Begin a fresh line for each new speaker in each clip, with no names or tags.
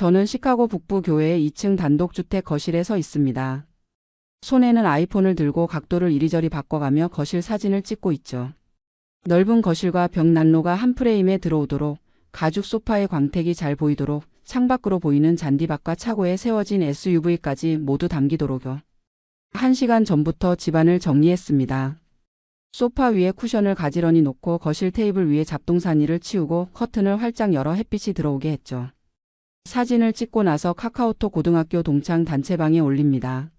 저는 시카고 북부 교회의 2층 단독주택 거실에 서 있습니다. 손에는 아이폰을 들고 각도를 이리저리 바꿔가며 거실 사진을 찍고 있죠. 넓은 거실과 벽 난로가 한 프레임에 들어오도록, 가죽 소파의 광택이 잘 보이도록, 창밖으로 보이는 잔디밭과 차고에 세워진 SUV까지 모두 담기도록요. 1시간 전부터 집안을 정리했습니다. 소파 위에 쿠션을 가지런히 놓고 거실 테이블 위에 잡동사니를 치우고 커튼을 활짝 열어 햇빛이 들어오게 했죠. 사진을 찍고 나서 카카오톡 고등학교 동창 단체방에 올립니다.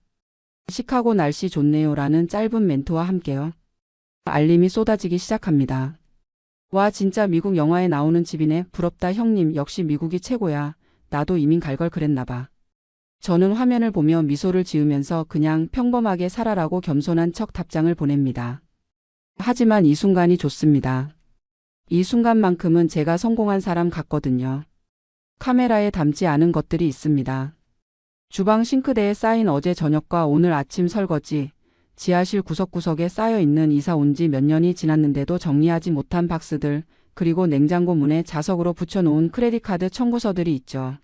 시카고 날씨 좋네요 라는 짧은 멘트와 함께요. 알림이 쏟아지기 시작합니다. 와 진짜 미국 영화에 나오는 집이네. 부럽다 형님. 역시 미국이 최고야. 나도 이민 갈 걸 그랬나봐. 저는 화면을 보며 미소를 지으면서 그냥 평범하게 살아라고 겸손한 척 답장을 보냅니다. 하지만 이 순간이 좋습니다. 이 순간만큼은 제가 성공한 사람 같거든요. 카메라에 담지 않은 것들이 있습니다. 주방 싱크대에 쌓인 어제 저녁과 오늘 아침 설거지, 지하실 구석구석에 쌓여있는 이사 온 지 몇 년이 지났는데도 정리하지 못한 박스들, 그리고 냉장고 문에 자석으로 붙여놓은 크레딧카드 청구서들이 있죠.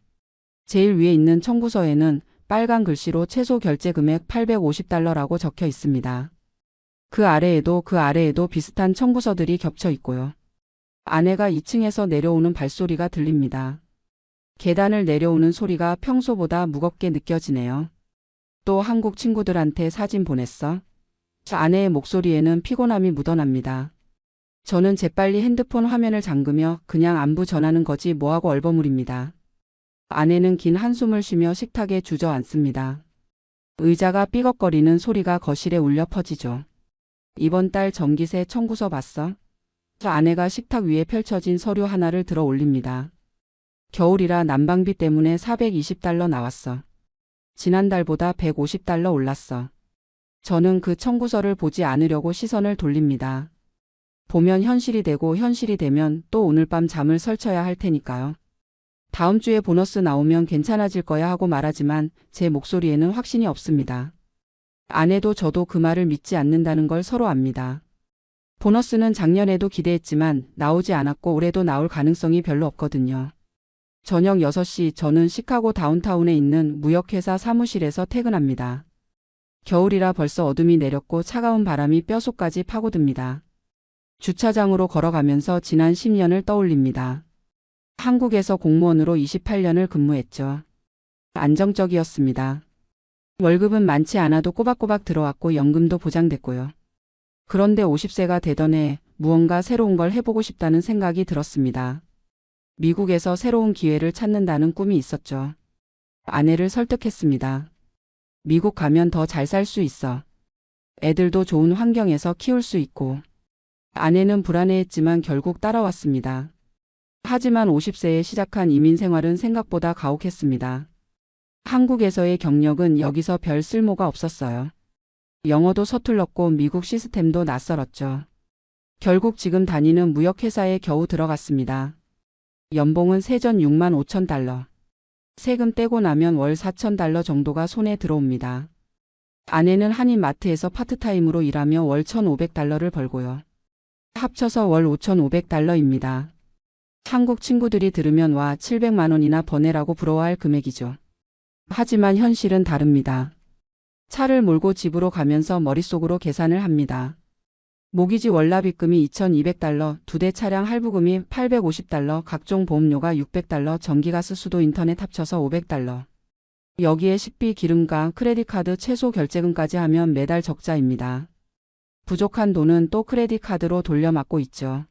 제일 위에 있는 청구서에는 빨간 글씨로 최소 결제 금액 $850라고 적혀 있습니다. 그 아래에도 비슷한 청구서들이 겹쳐 있고요. 아내가 2층에서 내려오는 발소리가 들립니다. 계단을 내려오는 소리가 평소보다 무겁게 느껴지네요. 또 한국 친구들한테 사진 보냈어? 아내의 목소리에는 피곤함이 묻어납니다. 저는 재빨리 핸드폰 화면을 잠그며 그냥 안부 전하는 거지 뭐하고 얼버무립니다. 아내는 긴 한숨을 쉬며 식탁에 주저앉습니다. 의자가 삐걱거리는 소리가 거실에 울려 퍼지죠. 이번 달 전기세 청구서 봤어? 아내가 식탁 위에 펼쳐진 서류 하나를 들어 올립니다. 겨울이라 난방비 때문에 $420 나왔어. 지난달보다 $150 올랐어. 저는 그 청구서를 보지 않으려고 시선을 돌립니다. 보면 현실이 되고 현실이 되면 또 오늘 밤 잠을 설쳐야 할 테니까요. 다음 주에 보너스 나오면 괜찮아질 거야 하고 말하지만 제 목소리에는 확신이 없습니다. 아내도 저도 그 말을 믿지 않는다는 걸 서로 압니다. 보너스는 작년에도 기대했지만 나오지 않았고 올해도 나올 가능성이 별로 없거든요. 저녁 6시 저는 시카고 다운타운에 있는 무역회사 사무실에서 퇴근합니다. 겨울이라 벌써 어둠이 내렸고 차가운 바람이 뼛속까지 파고듭니다. 주차장으로 걸어가면서 지난 10년을 떠올립니다. 한국에서 공무원으로 28년을 근무했죠. 안정적이었습니다. 월급은 많지 않아도 꼬박꼬박 들어왔고 연금도 보장됐고요. 그런데 50세가 되던 해 무언가 새로운 걸 해보고 싶다는 생각이 들었습니다. 미국에서 새로운 기회를 찾는다는 꿈이 있었죠. 아내를 설득했습니다. 미국 가면 더 잘 살 수 있어. 애들도 좋은 환경에서 키울 수 있고. 아내는 불안해했지만 결국 따라왔습니다. 하지만 50세에 시작한 이민 생활은 생각보다 가혹했습니다. 한국에서의 경력은 여기서 별 쓸모가 없었어요. 영어도 서툴렀고 미국 시스템도 낯설었죠. 결국 지금 다니는 무역회사에 겨우 들어갔습니다. 연봉은 세전 $65,000. 세금 떼고 나면 월 $4,000 정도가 손에 들어옵니다. 아내는 한인마트에서 파트타임으로 일하며 월 $1,500를 벌고요. 합쳐서 월 $5,500입니다. 한국 친구들이 들으면 와 700만 원이나 버네라고 부러워할 금액이죠. 하지만 현실은 다릅니다. 차를 몰고 집으로 가면서 머릿속으로 계산을 합니다. 모기지 월납입금이 $2,200, 2대 차량 할부금이 $850, 각종 보험료가 $600, 전기가스 수도 인터넷 합쳐서 $500. 여기에 식비, 기름값, 크레딧카드 최소 결제금까지 하면 매달 적자입니다. 부족한 돈은 또 크레딧카드로 돌려막고 있죠.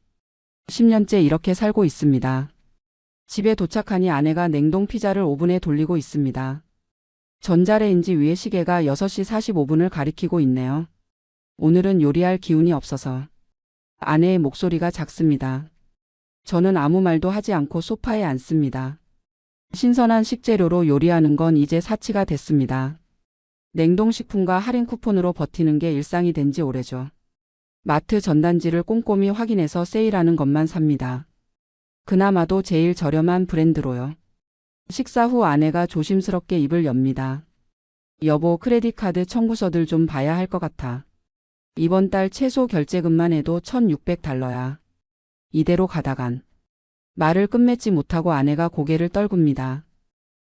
10년째 이렇게 살고 있습니다. 집에 도착하니 아내가 냉동 피자를 오븐에 돌리고 있습니다. 전자레인지 위에 시계가 6시 45분을 가리키고 있네요. 오늘은 요리할 기운이 없어서. 아내의 목소리가 작습니다. 저는 아무 말도 하지 않고 소파에 앉습니다. 신선한 식재료로 요리하는 건 이제 사치가 됐습니다. 냉동식품과 할인 쿠폰으로 버티는 게 일상이 된 지 오래죠. 마트 전단지를 꼼꼼히 확인해서 세일하는 것만 삽니다. 그나마도 제일 저렴한 브랜드로요. 식사 후 아내가 조심스럽게 입을 엽니다. 여보, 크레딧카드 청구서들 좀 봐야 할 것 같아. 이번 달 최소 결제금만 해도 $1,600야. 이대로 가다간. 말을 끝맺지 못하고 아내가 고개를 떨굽니다.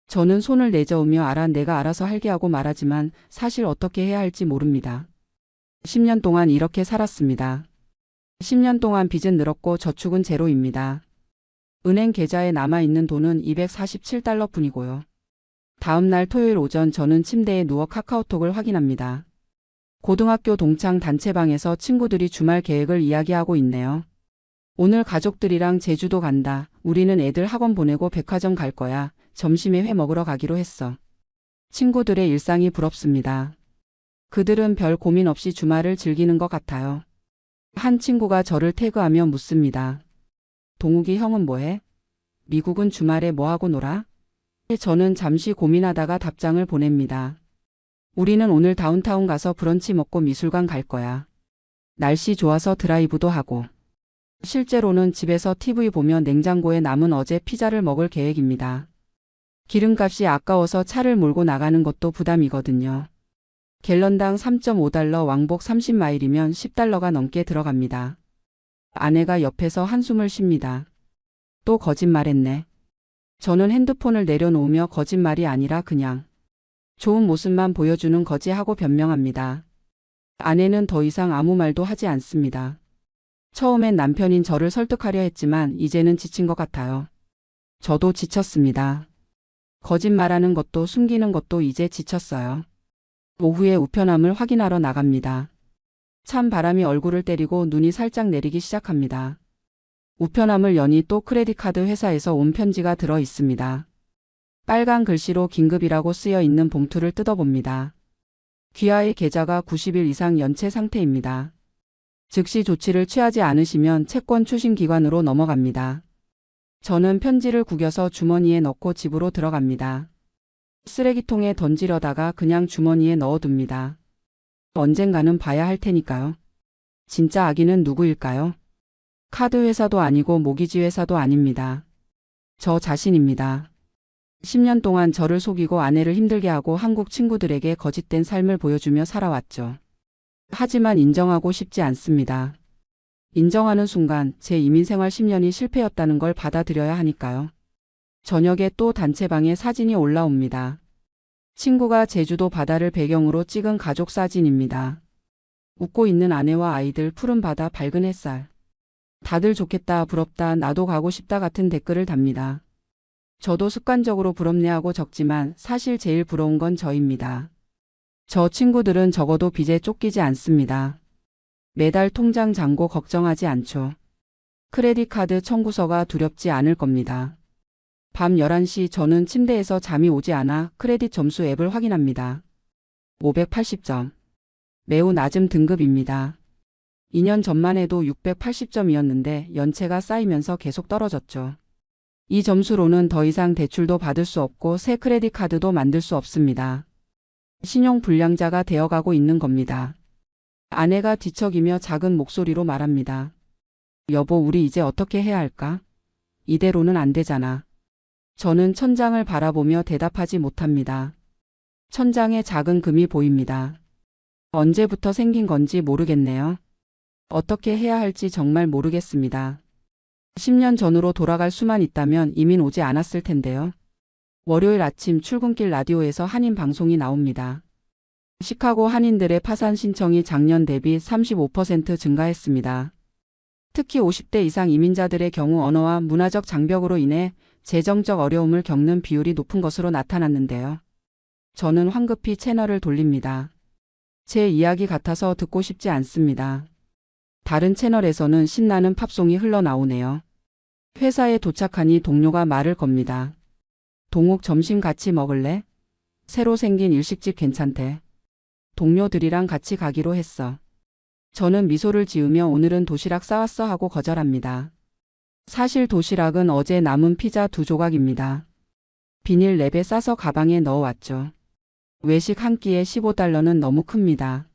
저는 손을 내저으며 내가 알아서 할게 하고 말하지만 사실 어떻게 해야 할지 모릅니다. 10년 동안 이렇게 살았습니다. 10년 동안 빚은 늘었고 저축은 제로입니다. 은행 계좌에 남아있는 돈은 247달러 뿐이고요. 다음 날 토요일 오전 저는 침대에 누워 카카오톡을 확인합니다. 고등학교 동창 단체방에서 친구들이 주말 계획을 이야기하고 있네요. 오늘 가족들이랑 제주도 간다. 우리는 애들 학원 보내고 백화점 갈 거야. 점심에 회 먹으러 가기로 했어. 친구들의 일상이 부럽습니다. 그들은 별 고민 없이 주말을 즐기는 것 같아요. 한 친구가 저를 태그하며 묻습니다. 동욱이 형은 뭐해? 미국은 주말에 뭐하고 놀아? 저는 잠시 고민하다가 답장을 보냅니다. 우리는 오늘 다운타운 가서 브런치 먹고 미술관 갈 거야. 날씨 좋아서 드라이브도 하고. 실제로는 집에서 TV 보며 냉장고에 남은 어제 피자를 먹을 계획입니다. 기름값이 아까워서 차를 몰고 나가는 것도 부담이거든요. 갤런당 3.5달러 왕복 30마일이면 10달러가 넘게 들어갑니다. 아내가 옆에서 한숨을 쉽니다. 또 거짓말했네. 저는 핸드폰을 내려놓으며 거짓말이 아니라 그냥 좋은 모습만 보여주는 거지 하고 변명합니다. 아내는 더 이상 아무 말도 하지 않습니다. 처음엔 남편인 저를 설득하려 했지만 이제는 지친 것 같아요. 저도 지쳤습니다. 거짓말하는 것도 숨기는 것도 이제 지쳤어요. 오후에 우편함을 확인하러 나갑니다. 찬 바람이 얼굴을 때리고 눈이 살짝 내리기 시작합니다. 우편함을 여니 또 크레딧카드 회사에서 온 편지가 들어 있습니다. 빨간 글씨로 긴급이라고 쓰여 있는 봉투를 뜯어봅니다. 귀하의 계좌가 90일 이상 연체 상태입니다. 즉시 조치를 취하지 않으시면 채권 추심 기관으로 넘어갑니다. 저는 편지를 구겨서 주머니에 넣고 집으로 들어갑니다. 쓰레기통에 던지려다가 그냥 주머니에 넣어둡니다. 언젠가는 봐야 할 테니까요. 진짜 아기는 누구일까요? 카드 회사도 아니고 모기지 회사도 아닙니다. 저 자신입니다. 10년 동안 저를 속이고 아내를 힘들게 하고 한국 친구들에게 거짓된 삶을 보여주며 살아왔죠. 하지만 인정하고 싶지 않습니다. 인정하는 순간 제 이민생활 10년이 실패였다는 걸 받아들여야 하니까요. 저녁에 또 단체방에 사진이 올라옵니다. 친구가 제주도 바다를 배경으로 찍은 가족 사진입니다. 웃고 있는 아내와 아이들, 푸른 바다, 밝은 햇살. 다들 좋겠다, 부럽다, 나도 가고 싶다 같은 댓글을 답니다. 저도 습관적으로 부럽네하고 적지만 사실 제일 부러운 건 저입니다. 저 친구들은 적어도 빚에 쫓기지 않습니다. 매달 통장 잔고 걱정하지 않죠. 크레딧 카드 청구서가 두렵지 않을 겁니다. 밤 11시 저는 침대에서 잠이 오지 않아 크레딧 점수 앱을 확인합니다. 580점. 매우 낮은 등급입니다. 2년 전만 해도 680점이었는데 연체가 쌓이면서 계속 떨어졌죠. 이 점수로는 더 이상 대출도 받을 수 없고 새 크레딧 카드도 만들 수 없습니다. 신용 불량자가 되어가고 있는 겁니다. 아내가 뒤척이며 작은 목소리로 말합니다. 여보, 우리 이제 어떻게 해야 할까? 이대로는 안 되잖아. 저는 천장을 바라보며 대답하지 못합니다. 천장에 작은 금이 보입니다. 언제부터 생긴 건지 모르겠네요. 어떻게 해야 할지 정말 모르겠습니다. 10년 전으로 돌아갈 수만 있다면 이민 오지 않았을 텐데요. 월요일 아침 출근길 라디오에서 한인 방송이 나옵니다. 시카고 한인들의 파산 신청이 작년 대비 35% 증가했습니다. 특히 50대 이상 이민자들의 경우 언어와 문화적 장벽으로 인해 재정적 어려움을 겪는 비율이 높은 것으로 나타났는데요. 저는 황급히 채널을 돌립니다. 제 이야기 같아서 듣고 싶지 않습니다. 다른 채널에서는 신나는 팝송이 흘러나오네요. 회사에 도착하니 동료가 말을 겁니다. 동욱, 점심 같이 먹을래? 새로 생긴 일식집 괜찮대. 동료들이랑 같이 가기로 했어. 저는 미소를 지으며 오늘은 도시락 싸왔어 하고 거절합니다. 사실 도시락은 어제 남은 피자 2조각입니다. 비닐랩에 싸서 가방에 넣어왔죠. 외식 한 끼에 15달러는 너무 큽니다.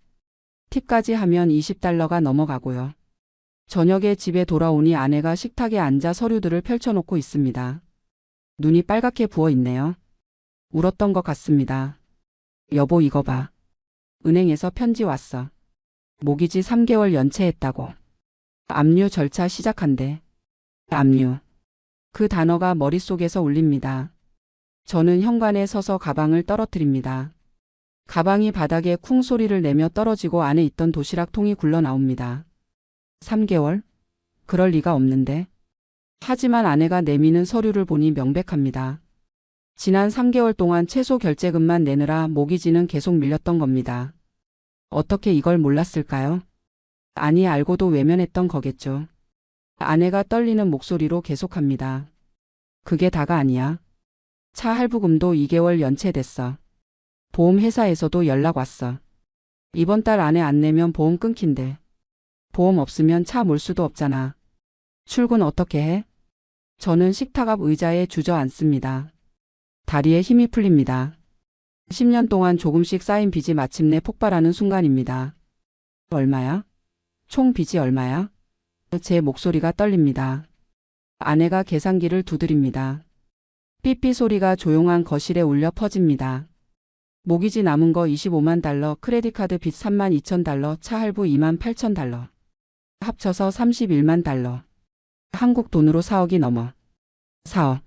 팁까지 하면 20달러가 넘어가고요. 저녁에 집에 돌아오니 아내가 식탁에 앉아 서류들을 펼쳐놓고 있습니다. 눈이 빨갛게 부어있네요. 울었던 것 같습니다. 여보, 이거 봐. 은행에서 편지 왔어. 모기지 3개월 연체했다고. 압류 절차 시작한대. 압류. 그 단어가 머릿속에서 울립니다. 저는 현관에 서서 가방을 떨어뜨립니다. 가방이 바닥에 쿵 소리를 내며 떨어지고 안에 있던 도시락통이 굴러 나옵니다. 3개월? 그럴 리가 없는데. 하지만 아내가 내미는 서류를 보니 명백합니다. 지난 3개월 동안 최소 결제금만 내느라 모기지는 계속 밀렸던 겁니다. 어떻게 이걸 몰랐을까요? 아니, 알고도 외면했던 거겠죠. 아내가 떨리는 목소리로 계속합니다. 그게 다가 아니야. 차 할부금도 2개월 연체됐어. 보험회사에서도 연락 왔어. 이번 달 안에 안 내면 보험 끊긴대. 보험 없으면 차 몰 수도 없잖아. 출근 어떻게 해? 저는 식탁 앞 의자에 주저앉습니다. 다리에 힘이 풀립니다. 10년 동안 조금씩 쌓인 빚이 마침내 폭발하는 순간입니다. 얼마야? 총 빚이 얼마야? 제 목소리가 떨립니다. 아내가 계산기를 두드립니다. 삐삐 소리가 조용한 거실에 울려 퍼집니다. 모기지 남은 거 25만 달러, 크레딧카드 빚 3만 2천 달러, 차 할부 2만 8천 달러. 합쳐서 31만 달러. 한국 돈으로 4억이 넘어. 4억.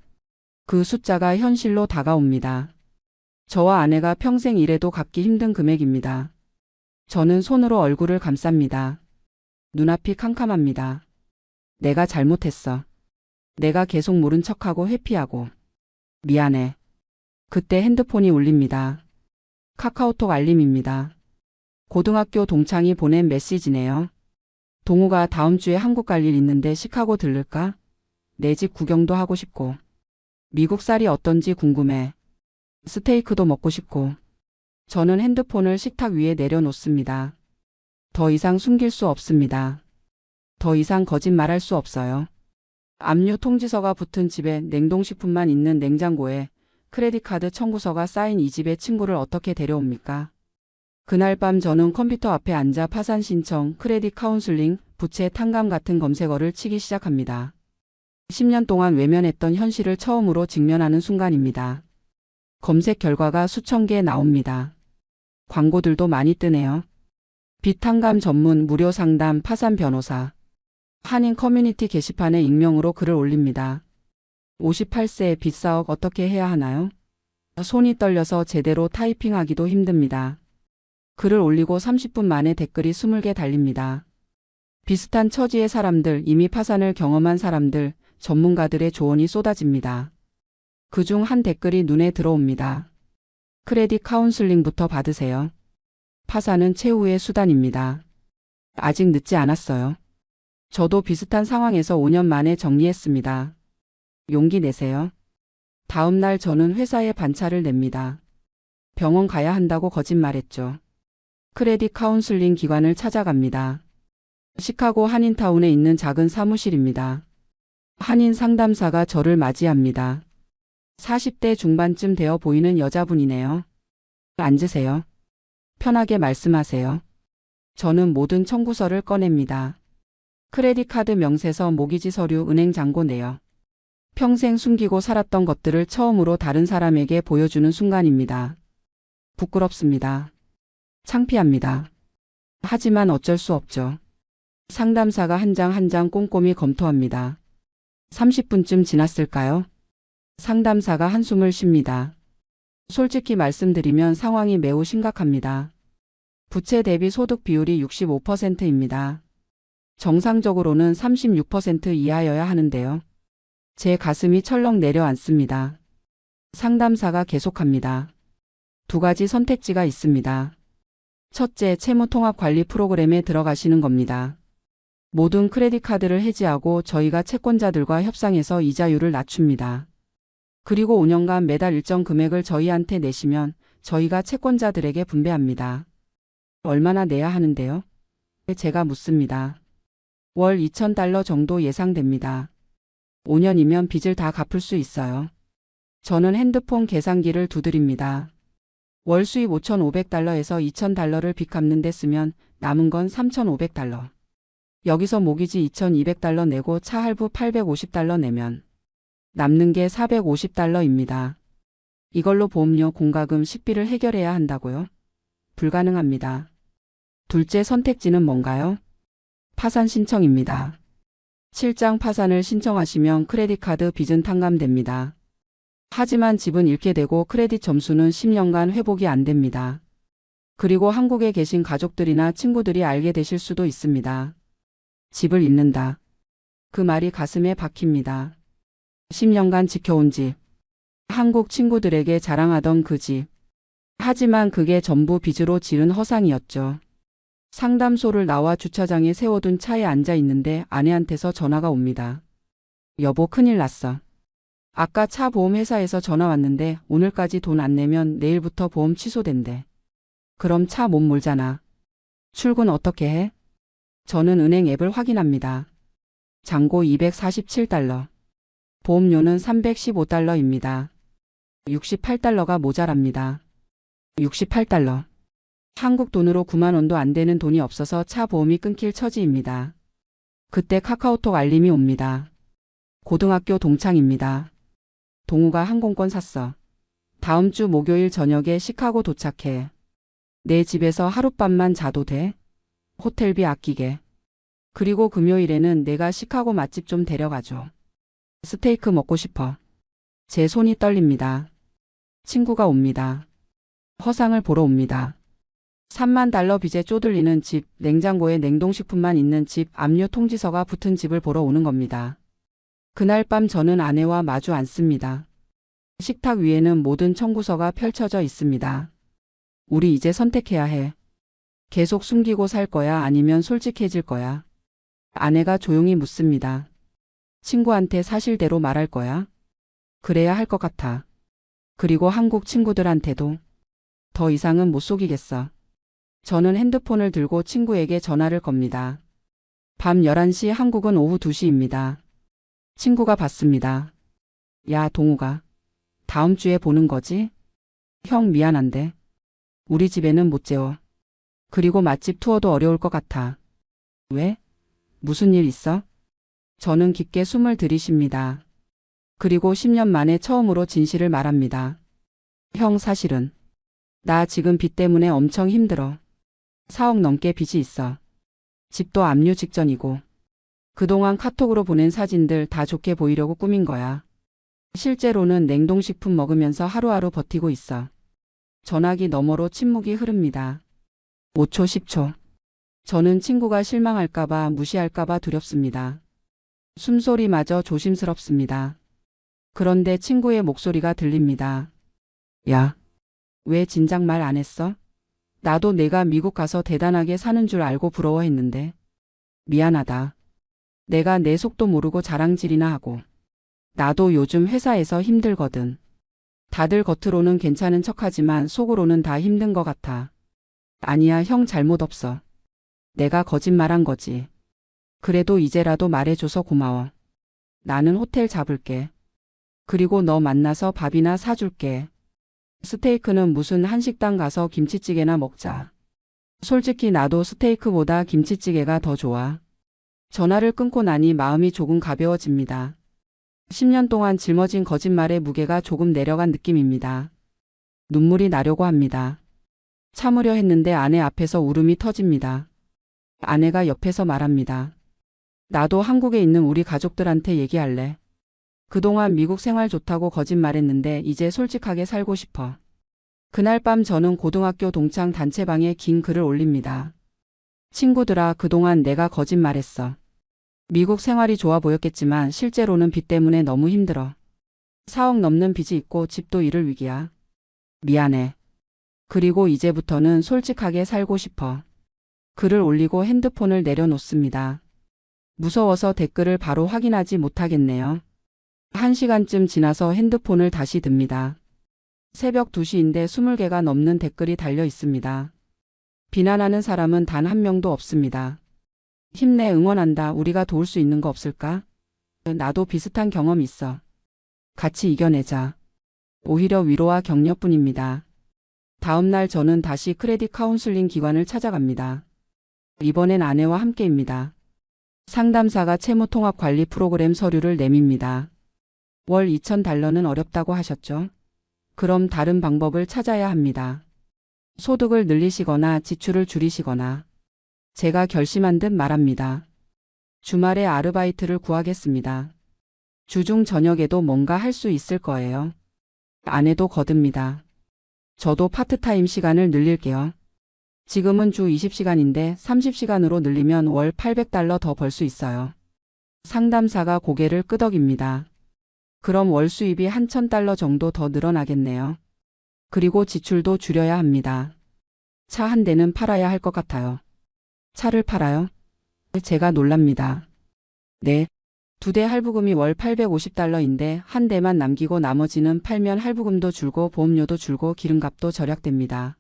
그 숫자가 현실로 다가옵니다. 저와 아내가 평생 일해도 갚기 힘든 금액입니다. 저는 손으로 얼굴을 감쌉니다. 눈앞이 캄캄합니다. 내가 잘못했어. 내가 계속 모른 척하고 회피하고. 미안해. 그때 핸드폰이 울립니다. 카카오톡 알림입니다. 고등학교 동창이 보낸 메시지네요. 동우가 다음 주에 한국 갈 일 있는데 시카고 들를까? 내 집 구경도 하고 싶고. 미국 쌀이 어떤지 궁금해. 스테이크도 먹고 싶고. 저는 핸드폰을 식탁 위에 내려놓습니다. 더 이상 숨길 수 없습니다. 더 이상 거짓말할 수 없어요. 압류 통지서가 붙은 집에 냉동식품만 있는 냉장고에 크레딧카드 청구서가 쌓인 이 집에 친구를 어떻게 데려옵니까? 그날 밤 저는 컴퓨터 앞에 앉아 파산 신청, 크레딧 카운슬링, 부채 탕감 같은 검색어를 치기 시작합니다. 10년 동안 외면했던 현실을 처음으로 직면하는 순간입니다. 검색 결과가 수천 개 나옵니다. 광고들도 많이 뜨네요. 빚 탕감 전문 무료 상담 파산 변호사. 한인 커뮤니티 게시판에 익명으로 글을 올립니다. 58세 빚 4억 어떻게 해야 하나요? 손이 떨려서 제대로 타이핑하기도 힘듭니다. 글을 올리고 30분 만에 댓글이 20개 달립니다. 비슷한 처지의 사람들, 이미 파산을 경험한 사람들, 전문가들의 조언이 쏟아집니다. 그중 한 댓글이 눈에 들어옵니다. 크레딧 카운슬링부터 받으세요. 파산은 최후의 수단입니다. 아직 늦지 않았어요. 저도 비슷한 상황에서 5년 만에 정리했습니다. 용기 내세요. 다음 날 저는 회사에 반차를 냅니다. 병원 가야 한다고 거짓말했죠. 크레딧 카운슬링 기관을 찾아갑니다. 시카고 한인타운에 있는 작은 사무실입니다. 한인 상담사가 저를 맞이합니다. 40대 중반쯤 되어 보이는 여자분이네요. 앉으세요. 편하게 말씀하세요. 저는 모든 청구서를 꺼냅니다. 크레딧 카드 명세서, 모기지 서류, 은행 잔고 내역. 평생 숨기고 살았던 것들을 처음으로 다른 사람에게 보여주는 순간입니다. 부끄럽습니다. 창피합니다. 하지만 어쩔 수 없죠. 상담사가 한 장 한 장 꼼꼼히 검토합니다. 30분쯤 지났을까요? 상담사가 한숨을 쉽니다. 솔직히 말씀드리면 상황이 매우 심각합니다. 부채 대비 소득 비율이 65%입니다. 정상적으로는 36% 이하여야 하는데요. 제 가슴이 철렁 내려앉습니다. 상담사가 계속합니다. 2가지 선택지가 있습니다. 첫째, 채무통합관리 프로그램에 들어가시는 겁니다. 모든 크레딧 카드를 해지하고 저희가 채권자들과 협상해서 이자율을 낮춥니다. 그리고 5년간 매달 일정 금액을 저희한테 내시면 저희가 채권자들에게 분배합니다. 얼마나 내야 하는데요? 제가 묻습니다. 월 2,000달러 정도 예상됩니다. 5년이면 빚을 다 갚을 수 있어요. 저는 핸드폰 계산기를 두드립니다. 월 수입 5,500달러에서 2,000달러를 빚 갚는 데 쓰면 남은 건 3,500달러. 여기서 모기지 2,200달러 내고 차 할부 850달러 내면 남는 게 450달러입니다. 이걸로 보험료, 공과금, 식비를 해결해야 한다고요? 불가능합니다. 둘째 선택지는 뭔가요? 파산 신청입니다. 실장 파산을 신청하시면 크레딧카드 빚은 탕감됩니다. 하지만 집은 잃게 되고 크레딧 점수는 10년간 회복이 안 됩니다. 그리고 한국에 계신 가족들이나 친구들이 알게 되실 수도 있습니다. 집을 잃는다. 그 말이 가슴에 박힙니다. 10년간 지켜온 집. 한국 친구들에게 자랑하던 그 집. 하지만 그게 전부 빚으로 지은 허상이었죠. 상담소를 나와 주차장에 세워둔 차에 앉아 있는데 아내한테서 전화가 옵니다. 여보, 큰일 났어. 아까 차 보험 회사에서 전화 왔는데 오늘까지 돈 안 내면 내일부터 보험 취소된대. 그럼 차 못 몰잖아. 출근 어떻게 해? 저는 은행 앱을 확인합니다. 잔고 247달러. 보험료는 315달러입니다. 68달러가 모자랍니다. 68달러. 한국 돈으로 9만 원도 안 되는 돈이 없어서 차 보험이 끊길 처지입니다. 그때 카카오톡 알림이 옵니다. 고등학교 동창입니다. 동우가 항공권 샀어. 다음 주 목요일 저녁에 시카고 도착해. 내 집에서 하룻밤만 자도 돼? 호텔비 아끼게. 그리고 금요일에는 내가 시카고 맛집 좀 데려가줘. 스테이크 먹고 싶어. 제 손이 떨립니다. 친구가 옵니다. 허상을 보러 옵니다. 3만 달러 빚에 쪼들리는 집, 냉장고에 냉동식품만 있는 집, 압류 통지서가 붙은 집을 보러 오는 겁니다. 그날 밤 저는 아내와 마주 앉습니다. 식탁 위에는 모든 청구서가 펼쳐져 있습니다. 우리 이제 선택해야 해. 계속 숨기고 살 거야, 아니면 솔직해질 거야? 아내가 조용히 묻습니다. 친구한테 사실대로 말할 거야? 그래야 할 것 같아. 그리고 한국 친구들한테도. 더 이상은 못 속이겠어. 저는 핸드폰을 들고 친구에게 전화를 겁니다. 밤 11시, 한국은 오후 2시입니다. 친구가 받습니다. 야, 동우가. 다음 주에 보는 거지? 형, 미안한데. 우리 집에는 못 재워. 그리고 맛집 투어도 어려울 것 같아. 왜? 무슨 일 있어? 저는 깊게 숨을 들이쉽니다. 그리고 10년 만에 처음으로 진실을 말합니다. 형, 사실은 나 지금 빚 때문에 엄청 힘들어. 4억 넘게 빚이 있어. 집도 압류 직전이고. 그동안 카톡으로 보낸 사진들 다 좋게 보이려고 꾸민 거야. 실제로는 냉동식품 먹으면서 하루하루 버티고 있어. 전화기 너머로 침묵이 흐릅니다. 5초, 10초. 저는 친구가 실망할까봐, 무시할까봐 두렵습니다. 숨소리마저 조심스럽습니다. 그런데 친구의 목소리가 들립니다. 야, 왜 진작 말 안 했어? 나도 내가 미국 가서 대단하게 사는 줄 알고 부러워했는데. 미안하다. 내가 내 속도 모르고 자랑질이나 하고. 나도 요즘 회사에서 힘들거든. 다들 겉으로는 괜찮은 척하지만 속으로는 다 힘든 것 같아. 아니야, 형 잘못 없어. 내가 거짓말한 거지. 그래도 이제라도 말해줘서 고마워. 나는 호텔 잡을게. 그리고 너 만나서 밥이나 사줄게. 스테이크는 무슨 한식당 가서 김치찌개나 먹자. 솔직히 나도 스테이크보다 김치찌개가 더 좋아. 전화를 끊고 나니 마음이 조금 가벼워집니다. 10년 동안 짊어진 거짓말의 무게가 조금 내려간 느낌입니다. 눈물이 나려고 합니다. 참으려 했는데 아내 앞에서 울음이 터집니다. 아내가 옆에서 말합니다. 나도 한국에 있는 우리 가족들한테 얘기할래. 그동안 미국 생활 좋다고 거짓말했는데 이제 솔직하게 살고 싶어. 그날 밤 저는 고등학교 동창 단체방에 긴 글을 올립니다. 친구들아, 그동안 내가 거짓말했어. 미국 생활이 좋아 보였겠지만 실제로는 빚 때문에 너무 힘들어. 4억 넘는 빚이 있고 집도 잃을 위기야. 미안해. 그리고 이제부터는 솔직하게 살고 싶어. 글을 올리고 핸드폰을 내려놓습니다. 무서워서 댓글을 바로 확인하지 못하겠네요. 1시간쯤 지나서 핸드폰을 다시 듭니다. 새벽 2시인데 20개가 넘는 댓글이 달려 있습니다. 비난하는 사람은 단 한 명도 없습니다. 힘내, 응원한다, 우리가 도울 수 있는 거 없을까? 나도 비슷한 경험 있어. 같이 이겨내자. 오히려 위로와 격려뿐입니다. 다음 날 저는 다시 크레딧 카운슬링 기관을 찾아갑니다. 이번엔 아내와 함께입니다. 상담사가 채무통합 관리 프로그램 서류를 내밉니다. 월 2,000달러는 어렵다고 하셨죠? 그럼 다른 방법을 찾아야 합니다. 소득을 늘리시거나 지출을 줄이시거나. 제가 결심한 듯 말합니다. 주말에 아르바이트를 구하겠습니다. 주중 저녁에도 뭔가 할 수 있을 거예요. 아내도 거듭니다. 저도 파트타임 시간을 늘릴게요. 지금은 주 20시간인데 30시간으로 늘리면 월 800달러 더 벌 수 있어요. 상담사가 고개를 끄덕입니다. 그럼 월 수입이 한 1000달러 정도 더 늘어나겠네요. 그리고 지출도 줄여야 합니다. 차 한 대는 팔아야 할 것 같아요. 차를 팔아요? 제가 놀랍니다. 네. 2대 할부금이 월 850달러인데 한 대만 남기고 나머지는 팔면 할부금도 줄고 보험료도 줄고 기름값도 절약됩니다.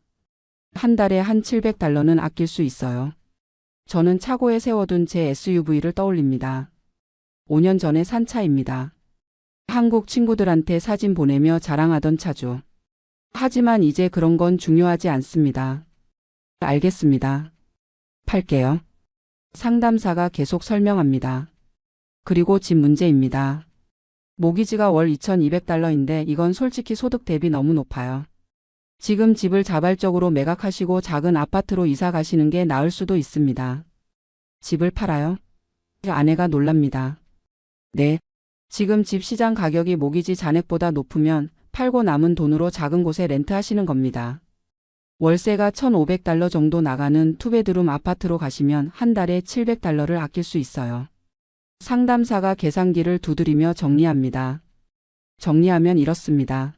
한 달에 한 700달러는 아낄 수 있어요. 저는 차고에 세워둔 제 SUV를 떠올립니다. 5년 전에 산 차입니다. 한국 친구들한테 사진 보내며 자랑하던 차죠. 하지만 이제 그런 건 중요하지 않습니다. 알겠습니다. 팔게요. 상담사가 계속 설명합니다. 그리고 집 문제입니다. 모기지가 월 2200달러인데 이건 솔직히 소득 대비 너무 높아요. 지금 집을 자발적으로 매각하시고 작은 아파트로 이사 가시는 게 나을 수도 있습니다. 집을 팔아요? 아내가 놀랍니다. 네. 지금 집 시장 가격이 모기지 잔액보다 높으면 팔고 남은 돈으로 작은 곳에 렌트하시는 겁니다. 월세가 1500달러 정도 나가는 투베드룸 아파트로 가시면 한 달에 700달러를 아낄 수 있어요. 상담사가 계산기를 두드리며 정리합니다. 정리하면 이렇습니다.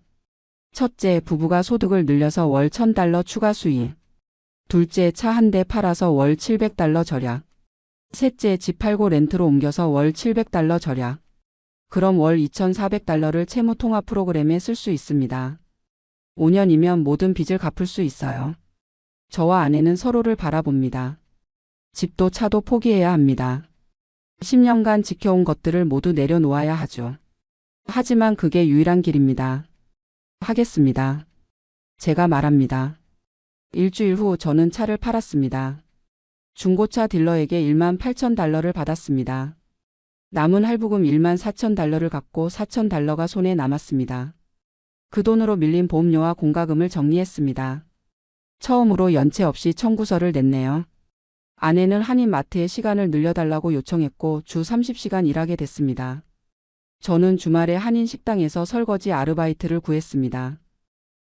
첫째, 부부가 소득을 늘려서 월 1000달러 추가 수입. 둘째, 차 한 대 팔아서 월 700달러 절약. 셋째, 집 팔고 렌트로 옮겨서 월 700달러 절약. 그럼 월 2400달러를 채무 통합 프로그램에 쓸 수 있습니다. 5년이면 모든 빚을 갚을 수 있어요. 저와 아내는 서로를 바라봅니다. 집도 차도 포기해야 합니다. 10년간 지켜온 것들을 모두 내려놓아야 하죠. 하지만 그게 유일한 길입니다. 하겠습니다. 제가 말합니다. 일주일 후 저는 차를 팔았습니다. 중고차 딜러에게 18,000달러를 받았습니다. 남은 할부금 14,000달러를 갚고 4,000달러가 손에 남았습니다. 그 돈으로 밀린 보험료와 공과금을 정리했습니다. 처음으로 연체 없이 청구서를 냈네요. 아내는 한인마트에 시간을 늘려달라고 요청했고 주 30시간 일하게 됐습니다. 저는 주말에 한인 식당에서 설거지 아르바이트를 구했습니다.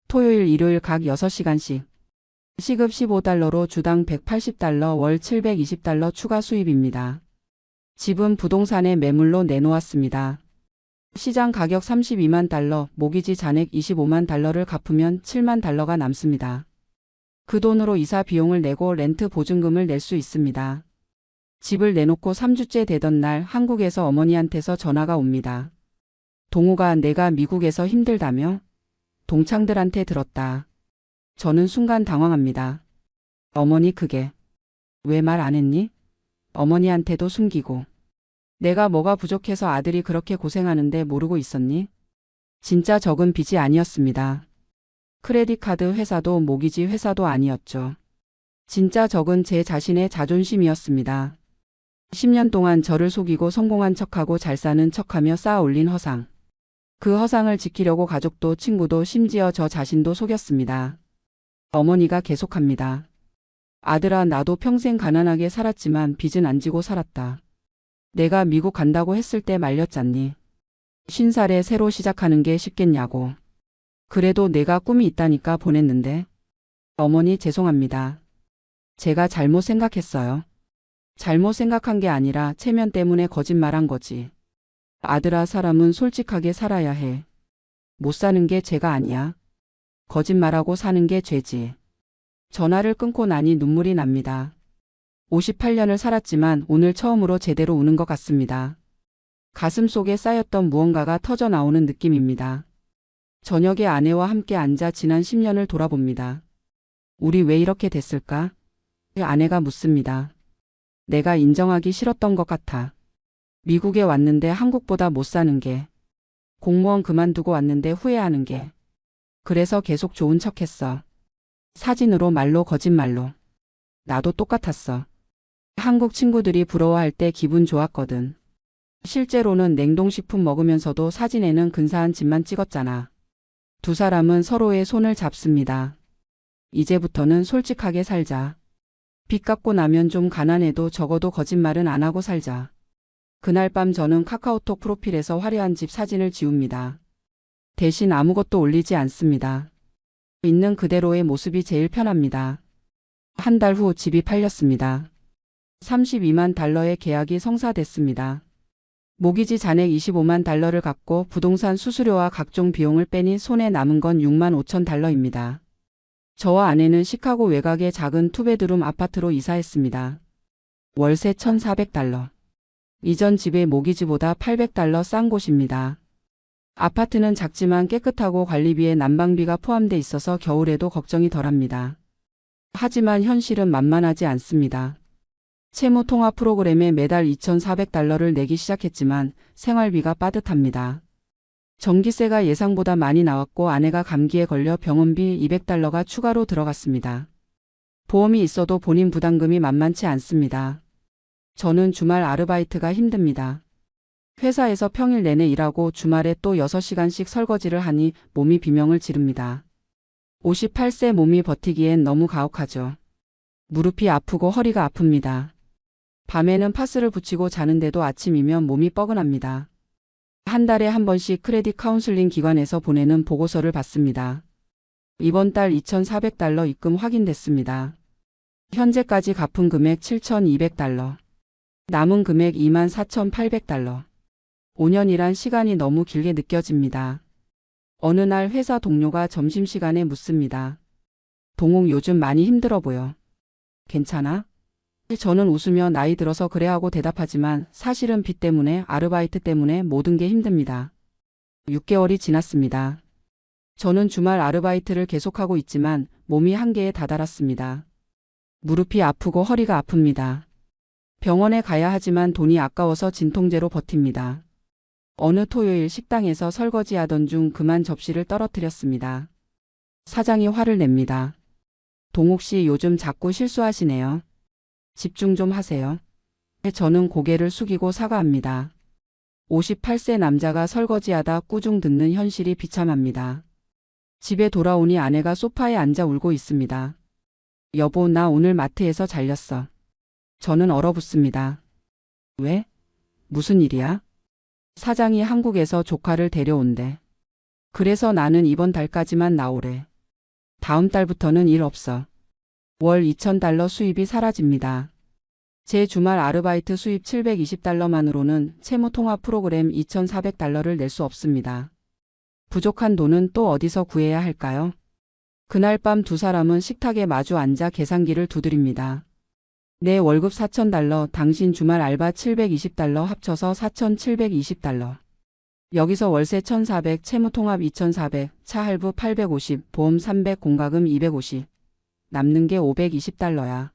토요일, 일요일 각 6시간씩. 시급 15달러로 주당 180달러, 월 720달러 추가 수입입니다. 집은 부동산에 매물로 내놓았습니다. 시장 가격 32만 달러, 모기지 잔액 25만 달러를 갚으면 7만 달러가 남습니다. 그 돈으로 이사 비용을 내고 렌트 보증금을 낼 수 있습니다. 집을 내놓고 3주째 되던 날 한국에서 어머니한테서 전화가 옵니다. 동우가 내가 미국에서 힘들다며? 동창들한테 들었다. 저는 순간 당황합니다. 어머니 그게 왜 말 안 했니? 어머니한테도 숨기고. 내가 뭐가 부족해서 아들이 그렇게 고생하는데 모르고 있었니? 진짜 적은 빚이 아니었습니다. 크레딧 카드 회사도 모기지 회사도 아니었죠. 진짜 적은 제 자신의 자존심이었습니다. 10년 동안 저를 속이고 성공한 척하고 잘 사는 척하며 쌓아 올린 허상. 그 허상을 지키려고 가족도 친구도 심지어 저 자신도 속였습니다. 어머니가 계속합니다. 아들아, 나도 평생 가난하게 살았지만 빚은 안 지고 살았다. 내가 미국 간다고 했을 때 말렸잖니. 50살에 새로 시작하는 게 쉽겠냐고. 그래도 내가 꿈이 있다니까 보냈는데. 어머니 죄송합니다. 제가 잘못 생각했어요. 잘못 생각한 게 아니라 체면 때문에 거짓말한 거지. 아들아, 사람은 솔직하게 살아야 해. 못 사는 게 죄가 아니야. 거짓말하고 사는 게 죄지. 전화를 끊고 나니 눈물이 납니다. 58년을 살았지만 오늘 처음으로 제대로 우는 것 같습니다. 가슴 속에 쌓였던 무언가가 터져 나오는 느낌입니다. 저녁에 아내와 함께 앉아 지난 10년을 돌아봅니다. 우리 왜 이렇게 됐을까? 아내가 묻습니다. 내가 인정하기 싫었던 것 같아. 미국에 왔는데 한국보다 못 사는 게. 공무원 그만두고 왔는데 후회하는 게. 그래서 계속 좋은 척했어. 사진으로 말로 거짓말로. 나도 똑같았어. 한국 친구들이 부러워할 때 기분 좋았거든. 실제로는 냉동식품 먹으면서도 사진에는 근사한 집만 찍었잖아. 두 사람은 서로의 손을 잡습니다. 이제부터는 솔직하게 살자. 빚 갚고 나면 좀 가난해도 적어도 거짓말은 안 하고 살자. 그날 밤 저는 카카오톡 프로필에서 화려한 집 사진을 지웁니다. 대신 아무것도 올리지 않습니다. 있는 그대로의 모습이 제일 편합니다. 한 달 후 집이 팔렸습니다. 32만 달러의 계약이 성사됐습니다. 모기지 잔액 25만 달러를 갚고 부동산 수수료와 각종 비용을 빼니 손에 남은 건 6만 5천 달러입니다. 저와 아내는 시카고 외곽의 작은 투베드룸 아파트로 이사했습니다. 월세 1,400달러. 이전 집의 모기지보다 800달러 싼 곳입니다. 아파트는 작지만 깨끗하고 관리비에 난방비가 포함돼 있어서 겨울에도 걱정이 덜합니다. 하지만 현실은 만만하지 않습니다. 채무 통화 프로그램에 매달 2,400달러를 내기 시작했지만 생활비가 빠듯합니다. 전기세가 예상보다 많이 나왔고 아내가 감기에 걸려 병원비 200달러가 추가로 들어갔습니다. 보험이 있어도 본인 부담금이 만만치 않습니다. 저는 주말 아르바이트가 힘듭니다. 회사에서 평일 내내 일하고 주말에 또 6시간씩 설거지를 하니 몸이 비명을 지릅니다. 58세 몸이 버티기엔 너무 가혹하죠. 무릎이 아프고 허리가 아픕니다. 밤에는 파스를 붙이고 자는데도 아침이면 몸이 뻐근합니다. 한 달에 한 번씩 크레딧 카운슬링 기관에서 보내는 보고서를 받습니다. 이번 달 2,400달러 입금 확인됐습니다. 현재까지 갚은 금액 7,200달러. 남은 금액 24,800달러. 5년이란 시간이 너무 길게 느껴집니다. 어느 날 회사 동료가 점심시간에 묻습니다. 동욱 요즘 많이 힘들어 보여. 괜찮아? 저는 웃으며 나이 들어서 그래 하고 대답하지만 사실은 빚 때문에 아르바이트 때문에 모든 게 힘듭니다. 6개월이 지났습니다. 저는 주말 아르바이트를 계속하고 있지만 몸이 한계에 다다랐습니다. 무릎이 아프고 허리가 아픕니다. 병원에 가야 하지만 돈이 아까워서 진통제로 버팁니다. 어느 토요일 식당에서 설거지하던 중 그만 접시를 떨어뜨렸습니다. 사장이 화를 냅니다. 동욱 씨 요즘 자꾸 실수하시네요. 집중 좀 하세요. 저는 고개를 숙이고 사과합니다. 58세 남자가 설거지하다 꾸중 듣는 현실이 비참합니다. 집에 돌아오니 아내가 소파에 앉아 울고 있습니다. 여보, 나 오늘 마트에서 잘렸어. 저는 얼어붙습니다. 왜? 무슨 일이야? 사장이 한국에서 조카를 데려온대. 그래서 나는 이번 달까지만 나오래. 다음 달부터는 일 없어. 월 2,000달러 수입이 사라집니다. 제 주말 아르바이트 수입 720달러만으로는 채무 통화 프로그램 2,400달러를 낼 수 없습니다. 부족한 돈은 또 어디서 구해야 할까요? 그날 밤 두 사람은 식탁에 마주 앉아 계산기를 두드립니다. 내 월급 4,000달러, 당신 주말 알바 720달러 합쳐서 4,720달러. 여기서 월세 1,400, 채무통합 2,400, 차 할부 850, 보험 300, 공과금 250. 남는 게 520달러야.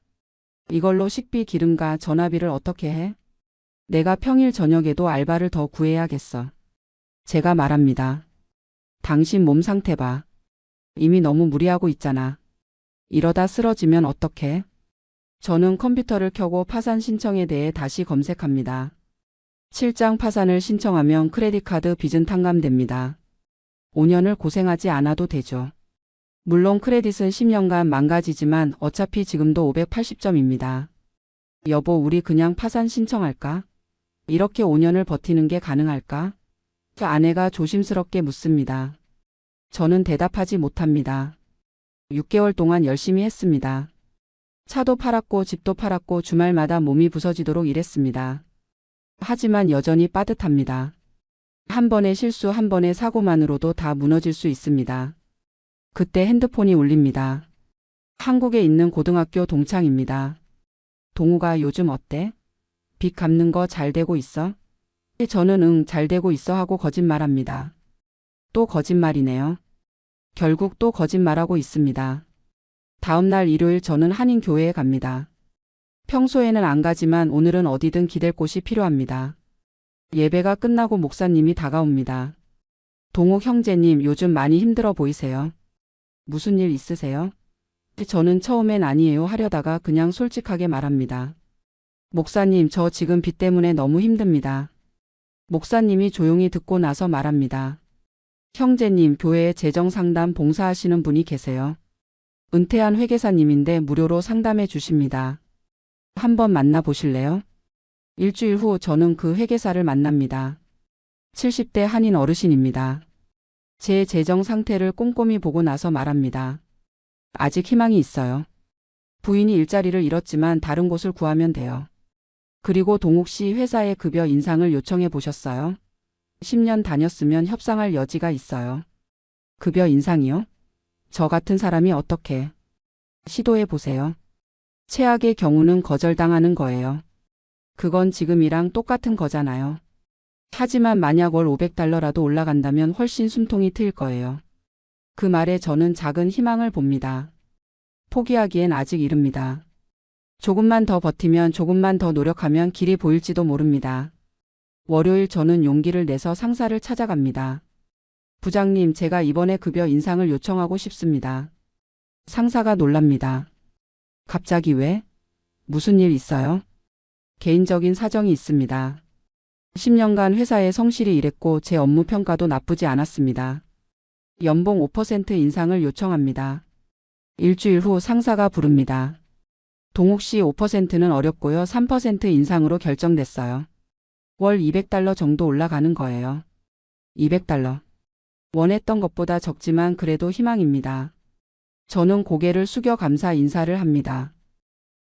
이걸로 식비, 기름과 전화비를 어떻게 해? 내가 평일 저녁에도 알바를 더 구해야겠어. 제가 말합니다. 당신 몸 상태 봐. 이미 너무 무리하고 있잖아. 이러다 쓰러지면 어떡해? 저는 컴퓨터를 켜고 파산 신청에 대해 다시 검색합니다. 실장 파산을 신청하면 크레딧카드 빚은 탕감됩니다. 5년을 고생하지 않아도 되죠. 물론 크레딧은 10년간 망가지지만 어차피 지금도 580점입니다. 여보, 우리 그냥 파산 신청할까? 이렇게 5년을 버티는 게 가능할까? 아내가 조심스럽게 묻습니다. 저는 대답하지 못합니다. 6개월 동안 열심히 했습니다. 차도 팔았고 집도 팔았고 주말마다 몸이 부서지도록 일했습니다. 하지만 여전히 빠듯합니다. 한 번의 실수, 한 번의 사고만으로도 다 무너질 수 있습니다. 그때 핸드폰이 울립니다. 한국에 있는 고등학교 동창입니다. 동우가 요즘 어때? 빚 갚는 거 잘 되고 있어? 저는 응, 잘 되고 있어 하고 거짓말합니다. 또 거짓말이네요. 결국 또 거짓말하고 있습니다. 다음 날 일요일 저는 한인교회에 갑니다. 평소에는 안 가지만 오늘은 어디든 기댈 곳이 필요합니다. 예배가 끝나고 목사님이 다가옵니다. 동욱 형제님, 요즘 많이 힘들어 보이세요. 무슨 일 있으세요? 저는 처음엔 아니에요 하려다가 그냥 솔직하게 말합니다. 목사님, 저 지금 빚 때문에 너무 힘듭니다. 목사님이 조용히 듣고 나서 말합니다. 형제님, 교회에 재정상담 봉사하시는 분이 계세요. 은퇴한 회계사님인데 무료로 상담해 주십니다. 한번 만나보실래요? 일주일 후 저는 그 회계사를 만납니다. 70대 한인 어르신입니다. 제 재정 상태를 꼼꼼히 보고 나서 말합니다. 아직 희망이 있어요. 부인이 일자리를 잃었지만 다른 곳을 구하면 돼요. 그리고 동욱 씨 회사에 급여 인상을 요청해 보셨어요? 10년 다녔으면 협상할 여지가 있어요. 급여 인상이요? 저 같은 사람이 어떻게? 시도해 보세요. 최악의 경우는 거절당하는 거예요. 그건 지금이랑 똑같은 거잖아요. 하지만 만약 월 500달러라도 올라간다면 훨씬 숨통이 트일 거예요. 그 말에 저는 작은 희망을 봅니다. 포기하기엔 아직 이릅니다. 조금만 더 버티면, 조금만 더 노력하면 길이 보일지도 모릅니다. 월요일 저는 용기를 내서 상사를 찾아갑니다. 부장님, 제가 이번에 급여 인상을 요청하고 싶습니다. 상사가 놀랍니다. 갑자기 왜? 무슨 일 있어요? 개인적인 사정이 있습니다. 10년간 회사에 성실히 일했고 제 업무 평가도 나쁘지 않았습니다. 연봉 5% 인상을 요청합니다. 일주일 후 상사가 부릅니다. 동욱 씨 5%는 어렵고요. 3% 인상으로 결정됐어요. 월 200달러 정도 올라가는 거예요. 200달러. 원했던 것보다 적지만 그래도 희망입니다. 저는 고개를 숙여 감사 인사를 합니다.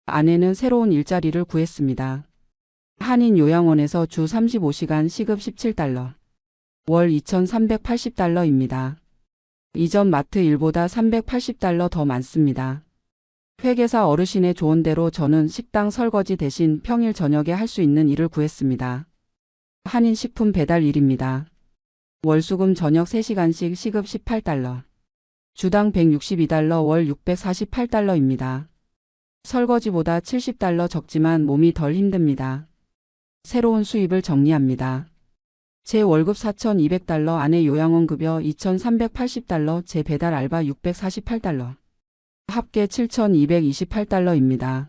아내는 새로운 일자리를 구했습니다. 한인 요양원에서 주 35시간 시급 17달러. 월 2,380달러입니다. 이전 마트 일보다 380달러 더 많습니다. 회계사 어르신의 조언대로 저는 식당 설거지 대신 평일 저녁에 할 수 있는 일을 구했습니다. 한인 식품 배달 일입니다. 월수금 저녁 3시간씩 시급 18달러. 주당 162달러, 월 648달러입니다. 설거지보다 70달러 적지만 몸이 덜 힘듭니다. 새로운 수입을 정리합니다. 제 월급 4,200달러, 아내 요양원 급여 2,380달러, 제 배달 알바 648달러. 합계 7,228달러입니다.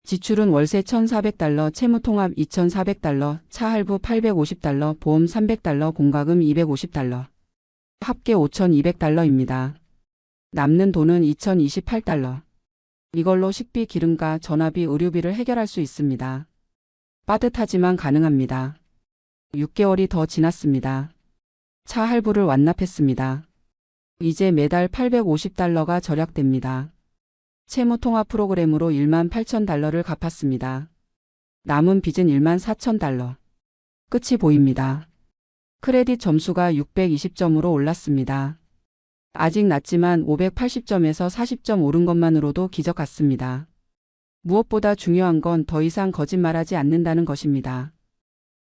지출은 월세 1,400달러, 채무통합 2,400달러, 차 할부 850달러, 보험 300달러, 공과금 250달러. 합계 5,200달러입니다. 남는 돈은 2,028달러. 이걸로 식비, 기름과 전화비, 의료비를 해결할 수 있습니다. 빠듯하지만 가능합니다. 6개월이 더 지났습니다. 차 할부를 완납했습니다. 이제 매달 850달러가 절약됩니다. 채무통합 프로그램으로 18,000달러를 갚았습니다. 남은 빚은 14,000달러. 끝이 보입니다. 크레딧 점수가 620점으로 올랐습니다. 아직 낮지만 580점에서 40점 오른 것만으로도 기적 같습니다. 무엇보다 중요한 건 더 이상 거짓말하지 않는다는 것입니다.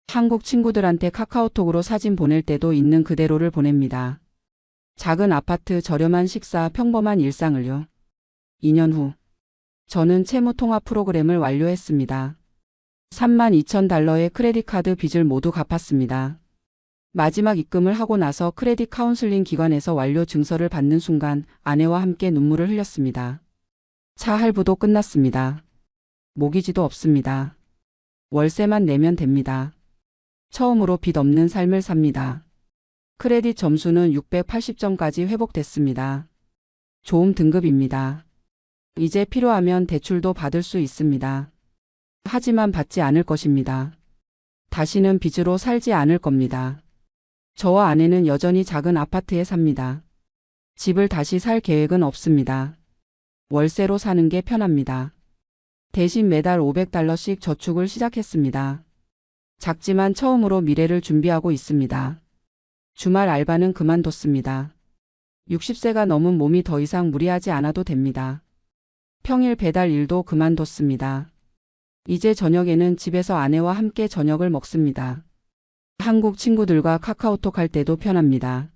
한국 친구들한테 카카오톡으로 사진 보낼 때도 있는 그대로를 보냅니다. 작은 아파트, 저렴한 식사, 평범한 일상을요. 2년 후 저는 채무통합 프로그램을 완료했습니다. 32,000달러의 크레딧카드 빚을 모두 갚았습니다. 마지막 입금을 하고 나서 크레딧 카운슬링 기관에서 완료 증서를 받는 순간 아내와 함께 눈물을 흘렸습니다. 차 할부도 끝났습니다. 모기지도 없습니다. 월세만 내면 됩니다. 처음으로 빚 없는 삶을 삽니다. 크레딧 점수는 680점까지 회복됐습니다. 좋은 등급입니다. 이제 필요하면 대출도 받을 수 있습니다. 하지만 받지 않을 것입니다. 다시는 빚으로 살지 않을 겁니다. 저와 아내는 여전히 작은 아파트에 삽니다. 집을 다시 살 계획은 없습니다. 월세로 사는 게 편합니다. 대신 매달 500달러씩 저축을 시작했습니다. 작지만 처음으로 미래를 준비하고 있습니다. 주말 알바는 그만뒀습니다. 60세가 넘은 몸이 더 이상 무리하지 않아도 됩니다. 평일 배달 일도 그만뒀습니다. 이제 저녁에는 집에서 아내와 함께 저녁을 먹습니다. 한국 친구들과 카카오톡 할 때도 편합니다.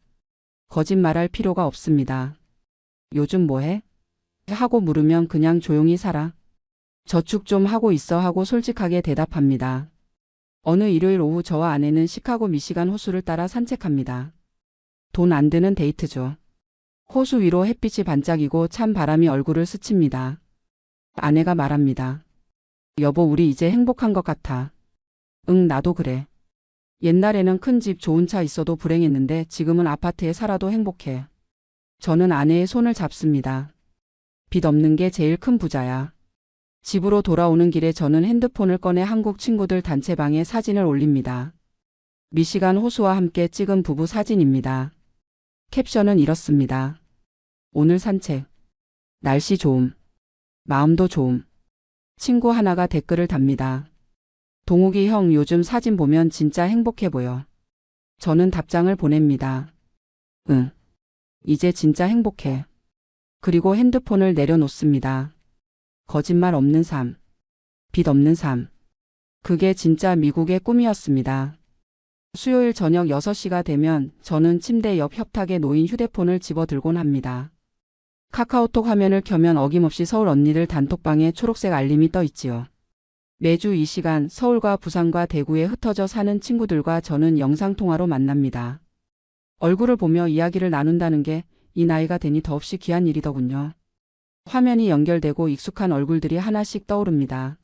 거짓말할 필요가 없습니다. 요즘 뭐해? 하고 물으면 그냥 조용히 살아. 저축 좀 하고 있어 하고 솔직하게 대답합니다. 어느 일요일 오후 저와 아내는 시카고 미시간 호수를 따라 산책합니다. 돈 안 드는 데이트죠. 호수 위로 햇빛이 반짝이고 찬 바람이 얼굴을 스칩니다. 아내가 말합니다. 여보, 우리 이제 행복한 것 같아. 응, 나도 그래. 옛날에는 큰 집, 좋은 차 있어도 불행했는데 지금은 아파트에 살아도 행복해. 저는 아내의 손을 잡습니다. 빚 없는 게 제일 큰 부자야. 집으로 돌아오는 길에 저는 핸드폰을 꺼내 한국 친구들 단체방에 사진을 올립니다. 미시간 호수와 함께 찍은 부부 사진입니다. 캡션은 이렇습니다. 오늘 산책. 날씨 좋음. 마음도 좋음. 친구 하나가 댓글을 답니다. 동욱이 형 요즘 사진 보면 진짜 행복해 보여. 저는 답장을 보냅니다. 응. 이제 진짜 행복해. 그리고 핸드폰을 내려놓습니다. 거짓말 없는 삶. 빚 없는 삶. 그게 진짜 미국의 꿈이었습니다. 수요일 저녁 6시가 되면 저는 침대 옆 협탁에 놓인 휴대폰을 집어들곤 합니다. 카카오톡 화면을 켜면 어김없이 서울 언니들 단톡방에 초록색 알림이 떠 있지요. 매주 이 시간 서울과 부산과 대구에 흩어져 사는 친구들과 저는 영상통화로 만납니다. 얼굴을 보며 이야기를 나눈다는 게 이 나이가 되니 더없이 귀한 일이더군요. 화면이 연결되고 익숙한 얼굴들이 하나씩 떠오릅니다.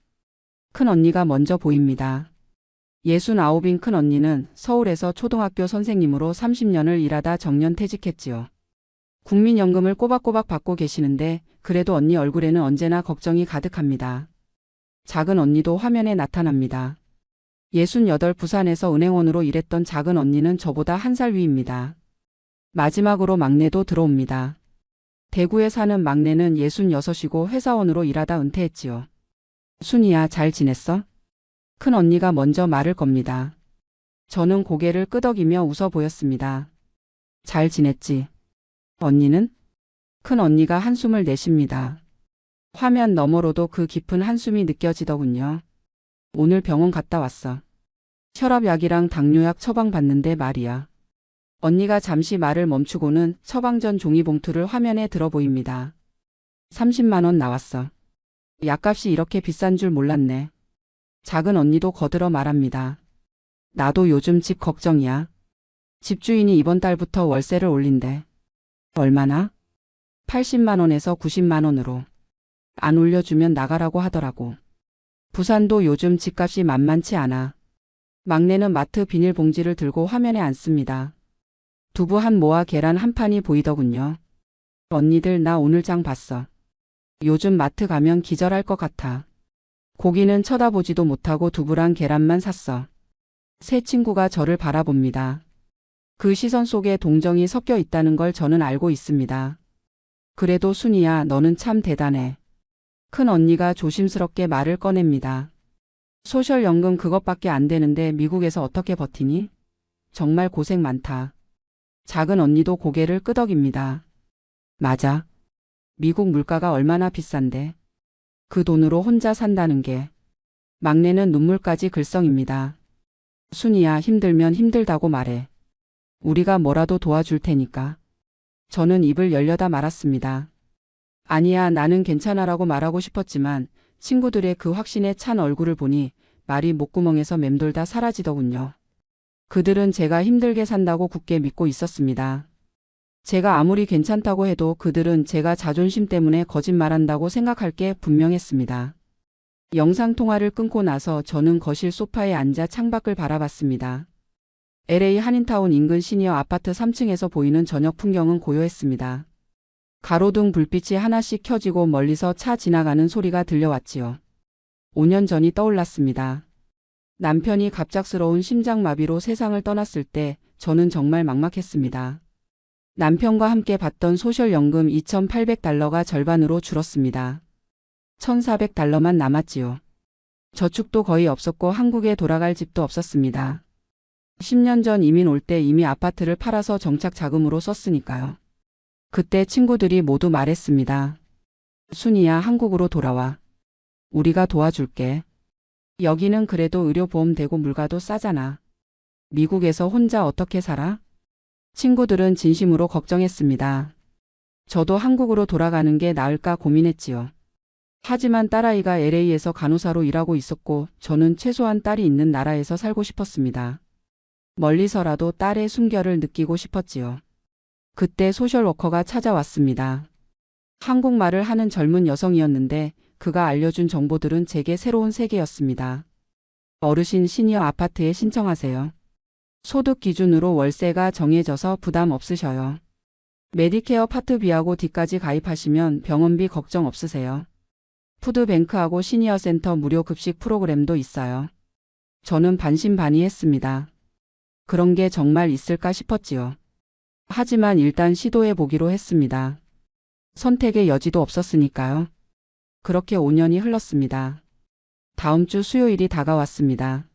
큰 언니가 먼저 보입니다. 69인 큰 언니는 서울에서 초등학교 선생님으로 30년을 일하다 정년 퇴직했지요. 국민연금을 꼬박꼬박 받고 계시는데 그래도 언니 얼굴에는 언제나 걱정이 가득합니다. 작은 언니도 화면에 나타납니다. 68 부산에서 은행원으로 일했던 작은 언니는 저보다 1살 위입니다. 마지막으로 막내도 들어옵니다. 대구에 사는 막내는 66이고 회사원으로 일하다 은퇴했지요. 순이야, 잘 지냈어? 큰 언니가 먼저 말을 겁니다. 저는 고개를 끄덕이며 웃어 보였습니다. 잘 지냈지? 언니는? 큰 언니가 한숨을 내쉽니다. 화면 너머로도 그 깊은 한숨이 느껴지더군요. 오늘 병원 갔다 왔어. 혈압약이랑 당뇨약 처방받는데 말이야. 언니가 잠시 말을 멈추고는 처방전 종이봉투를 화면에 들어 보입니다. 30만 원 나왔어. 약값이 이렇게 비싼 줄 몰랐네. 작은 언니도 거들어 말합니다. 나도 요즘 집 걱정이야. 집주인이 이번 달부터 월세를 올린대. 얼마나? 80만 원에서 90만 원으로. 안 올려주면 나가라고 하더라고. 부산도 요즘 집값이 만만치 않아. 막내는 마트 비닐봉지를 들고 화면에 앉습니다. 두부 한 모와 계란 한 판이 보이더군요. 언니들 나 오늘 장 봤어. 요즘 마트 가면 기절할 것 같아. 고기는 쳐다보지도 못하고 두부랑 계란만 샀어. 새 친구가 저를 바라봅니다. 그 시선 속에 동정이 섞여 있다는 걸 저는 알고 있습니다. 그래도 순이야, 너는 참 대단해. 큰 언니가 조심스럽게 말을 꺼냅니다. 소셜연금 그것밖에 안 되는데 미국에서 어떻게 버티니? 정말 고생 많다. 작은 언니도 고개를 끄덕입니다. 맞아. 미국 물가가 얼마나 비싼데. 그 돈으로 혼자 산다는 게. 막내는 눈물까지 글썽입니다. 순이야, 힘들면 힘들다고 말해. 우리가 뭐라도 도와줄 테니까. 저는 입을 열려다 말았습니다. 아니야, 나는 괜찮아라고 말하고 싶었지만 친구들의 그 확신에 찬 얼굴을 보니 말이 목구멍에서 맴돌다 사라지더군요. 그들은 제가 힘들게 산다고 굳게 믿고 있었습니다. 제가 아무리 괜찮다고 해도 그들은 제가 자존심 때문에 거짓말한다고 생각할 게 분명했습니다. 영상통화를 끊고 나서 저는 거실 소파에 앉아 창밖을 바라봤습니다. LA 한인타운 인근 시니어 아파트 3층에서 보이는 저녁 풍경은 고요했습니다. 가로등 불빛이 하나씩 켜지고 멀리서 차 지나가는 소리가 들려왔지요. 5년 전이 떠올랐습니다. 남편이 갑작스러운 심장마비로 세상을 떠났을 때 저는 정말 막막했습니다. 남편과 함께 받던 소셜연금 2,800달러가 절반으로 줄었습니다. 1,400달러만 남았지요. 저축도 거의 없었고 한국에 돌아갈 집도 없었습니다. 10년 전 이민 올 때 이미 아파트를 팔아서 정착 자금으로 썼으니까요. 그때 친구들이 모두 말했습니다. 순이야, 한국으로 돌아와. 우리가 도와줄게. 여기는 그래도 의료보험 되고 물가도 싸잖아. 미국에서 혼자 어떻게 살아? 친구들은 진심으로 걱정했습니다. 저도 한국으로 돌아가는 게 나을까 고민했지요. 하지만 딸아이가 LA에서 간호사로 일하고 있었고 저는 최소한 딸이 있는 나라에서 살고 싶었습니다. 멀리서라도 딸의 숨결을 느끼고 싶었지요. 그때 소셜워커가 찾아왔습니다. 한국말을 하는 젊은 여성이었는데 그가 알려준 정보들은 제게 새로운 세계였습니다. 어르신 시니어 아파트에 신청하세요. 소득 기준으로 월세가 정해져서 부담 없으셔요. 메디케어 파트 B하고 D까지 가입하시면 병원비 걱정 없으세요. 푸드뱅크하고 시니어 센터 무료 급식 프로그램도 있어요. 저는 반신반의했습니다. 그런 게 정말 있을까 싶었지요. 하지만 일단 시도해 보기로 했습니다. 선택의 여지도 없었으니까요. 그렇게 5년이 흘렀습니다. 다음 주 수요일이 다가왔습니다.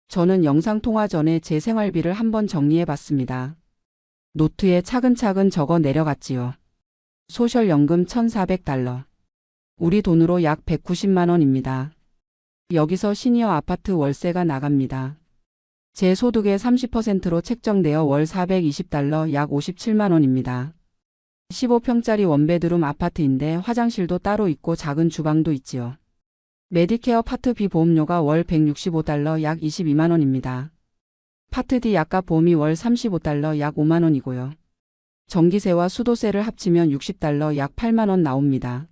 저는 영상통화 전에 제 생활비를 한번 정리해 봤습니다. 노트에 차근차근 적어 내려갔지요. 소셜연금 1,400달러. 우리 돈으로 약 190만 원입니다. 여기서 시니어 아파트 월세가 나갑니다. 제 소득의 30%로 책정되어 월 420달러 약 57만 원입니다. 15평짜리 원베드룸 아파트인데 화장실도 따로 있고 작은 주방도 있지요. 메디케어 파트 B 보험료가 월 165달러 약 22만 원입니다. 파트 D 약가 보험이 월 35달러 약 5만 원이고요. 전기세와 수도세를 합치면 60달러 약 8만 원 나옵니다.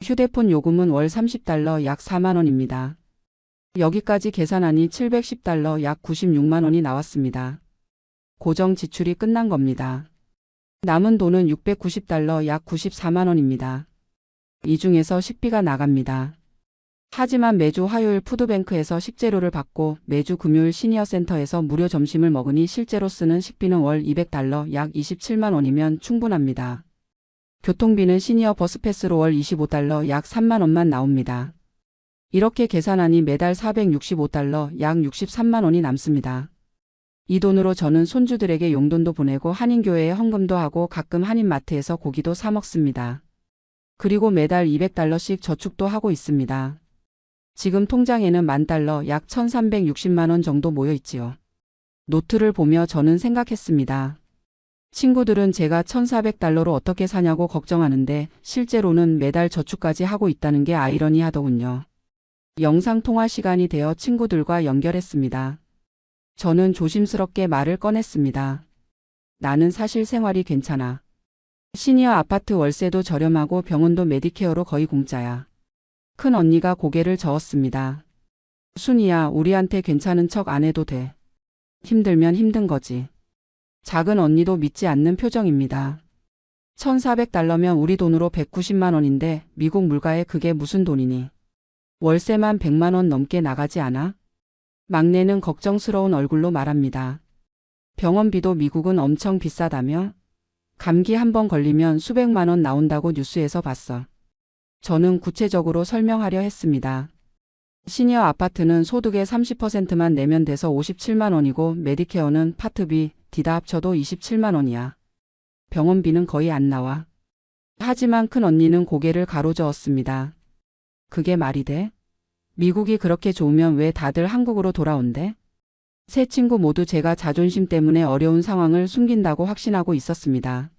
휴대폰 요금은 월 30달러 약 4만 원입니다. 여기까지 계산하니 710달러 약 96만 원이 나왔습니다. 고정 지출이 끝난 겁니다. 남은 돈은 690달러 약 94만 원입니다. 이 중에서 식비가 나갑니다. 하지만 매주 화요일 푸드뱅크에서 식재료를 받고 매주 금요일 시니어센터에서 무료 점심을 먹으니 실제로 쓰는 식비는 월 200달러 약 27만 원이면 충분합니다. 교통비는 시니어 버스패스로 월 25달러 약 3만 원만 나옵니다. 이렇게 계산하니 매달 465달러 약 63만 원이 남습니다. 이 돈으로 저는 손주들에게 용돈도 보내고 한인교회에 헌금도 하고 가끔 한인마트에서 고기도 사 먹습니다. 그리고 매달 200달러씩 저축도 하고 있습니다. 지금 통장에는 $10,000 약 1,360만 원 정도 모여 있지요. 노트를 보며 저는 생각했습니다. 친구들은 제가 1,400달러로 어떻게 사냐고 걱정하는데 실제로는 매달 저축까지 하고 있다는 게 아이러니하더군요. 영상통화 시간이 되어 친구들과 연결했습니다. 저는 조심스럽게 말을 꺼냈습니다. 나는 사실 생활이 괜찮아. 시니어 아파트 월세도 저렴하고 병원도 메디케어로 거의 공짜야. 큰 언니가 고개를 저었습니다. 순이야, 우리한테 괜찮은 척 안 해도 돼. 힘들면 힘든 거지. 작은 언니도 믿지 않는 표정입니다. 1,400달러면 우리 돈으로 190만 원인데 미국 물가에 그게 무슨 돈이니? 월세만 100만 원 넘게 나가지 않아? 막내는 걱정스러운 얼굴로 말합니다. 병원비도 미국은 엄청 비싸다며? 감기 한 번 걸리면 수백만 원 나온다고 뉴스에서 봤어. 저는 구체적으로 설명하려 했습니다. 시니어 아파트는 소득의 30%만 내면 돼서 57만 원이고 메디케어는 파트 B, D 다 합쳐도 27만 원이야. 병원비는 거의 안 나와. 하지만 큰 언니는 고개를 가로저었습니다. 그게 말이 돼? 미국이 그렇게 좋으면 왜 다들 한국으로 돌아온대? 세 친구 모두 제가 자존심 때문에 어려운 상황을 숨긴다고 확신하고 있었습니다.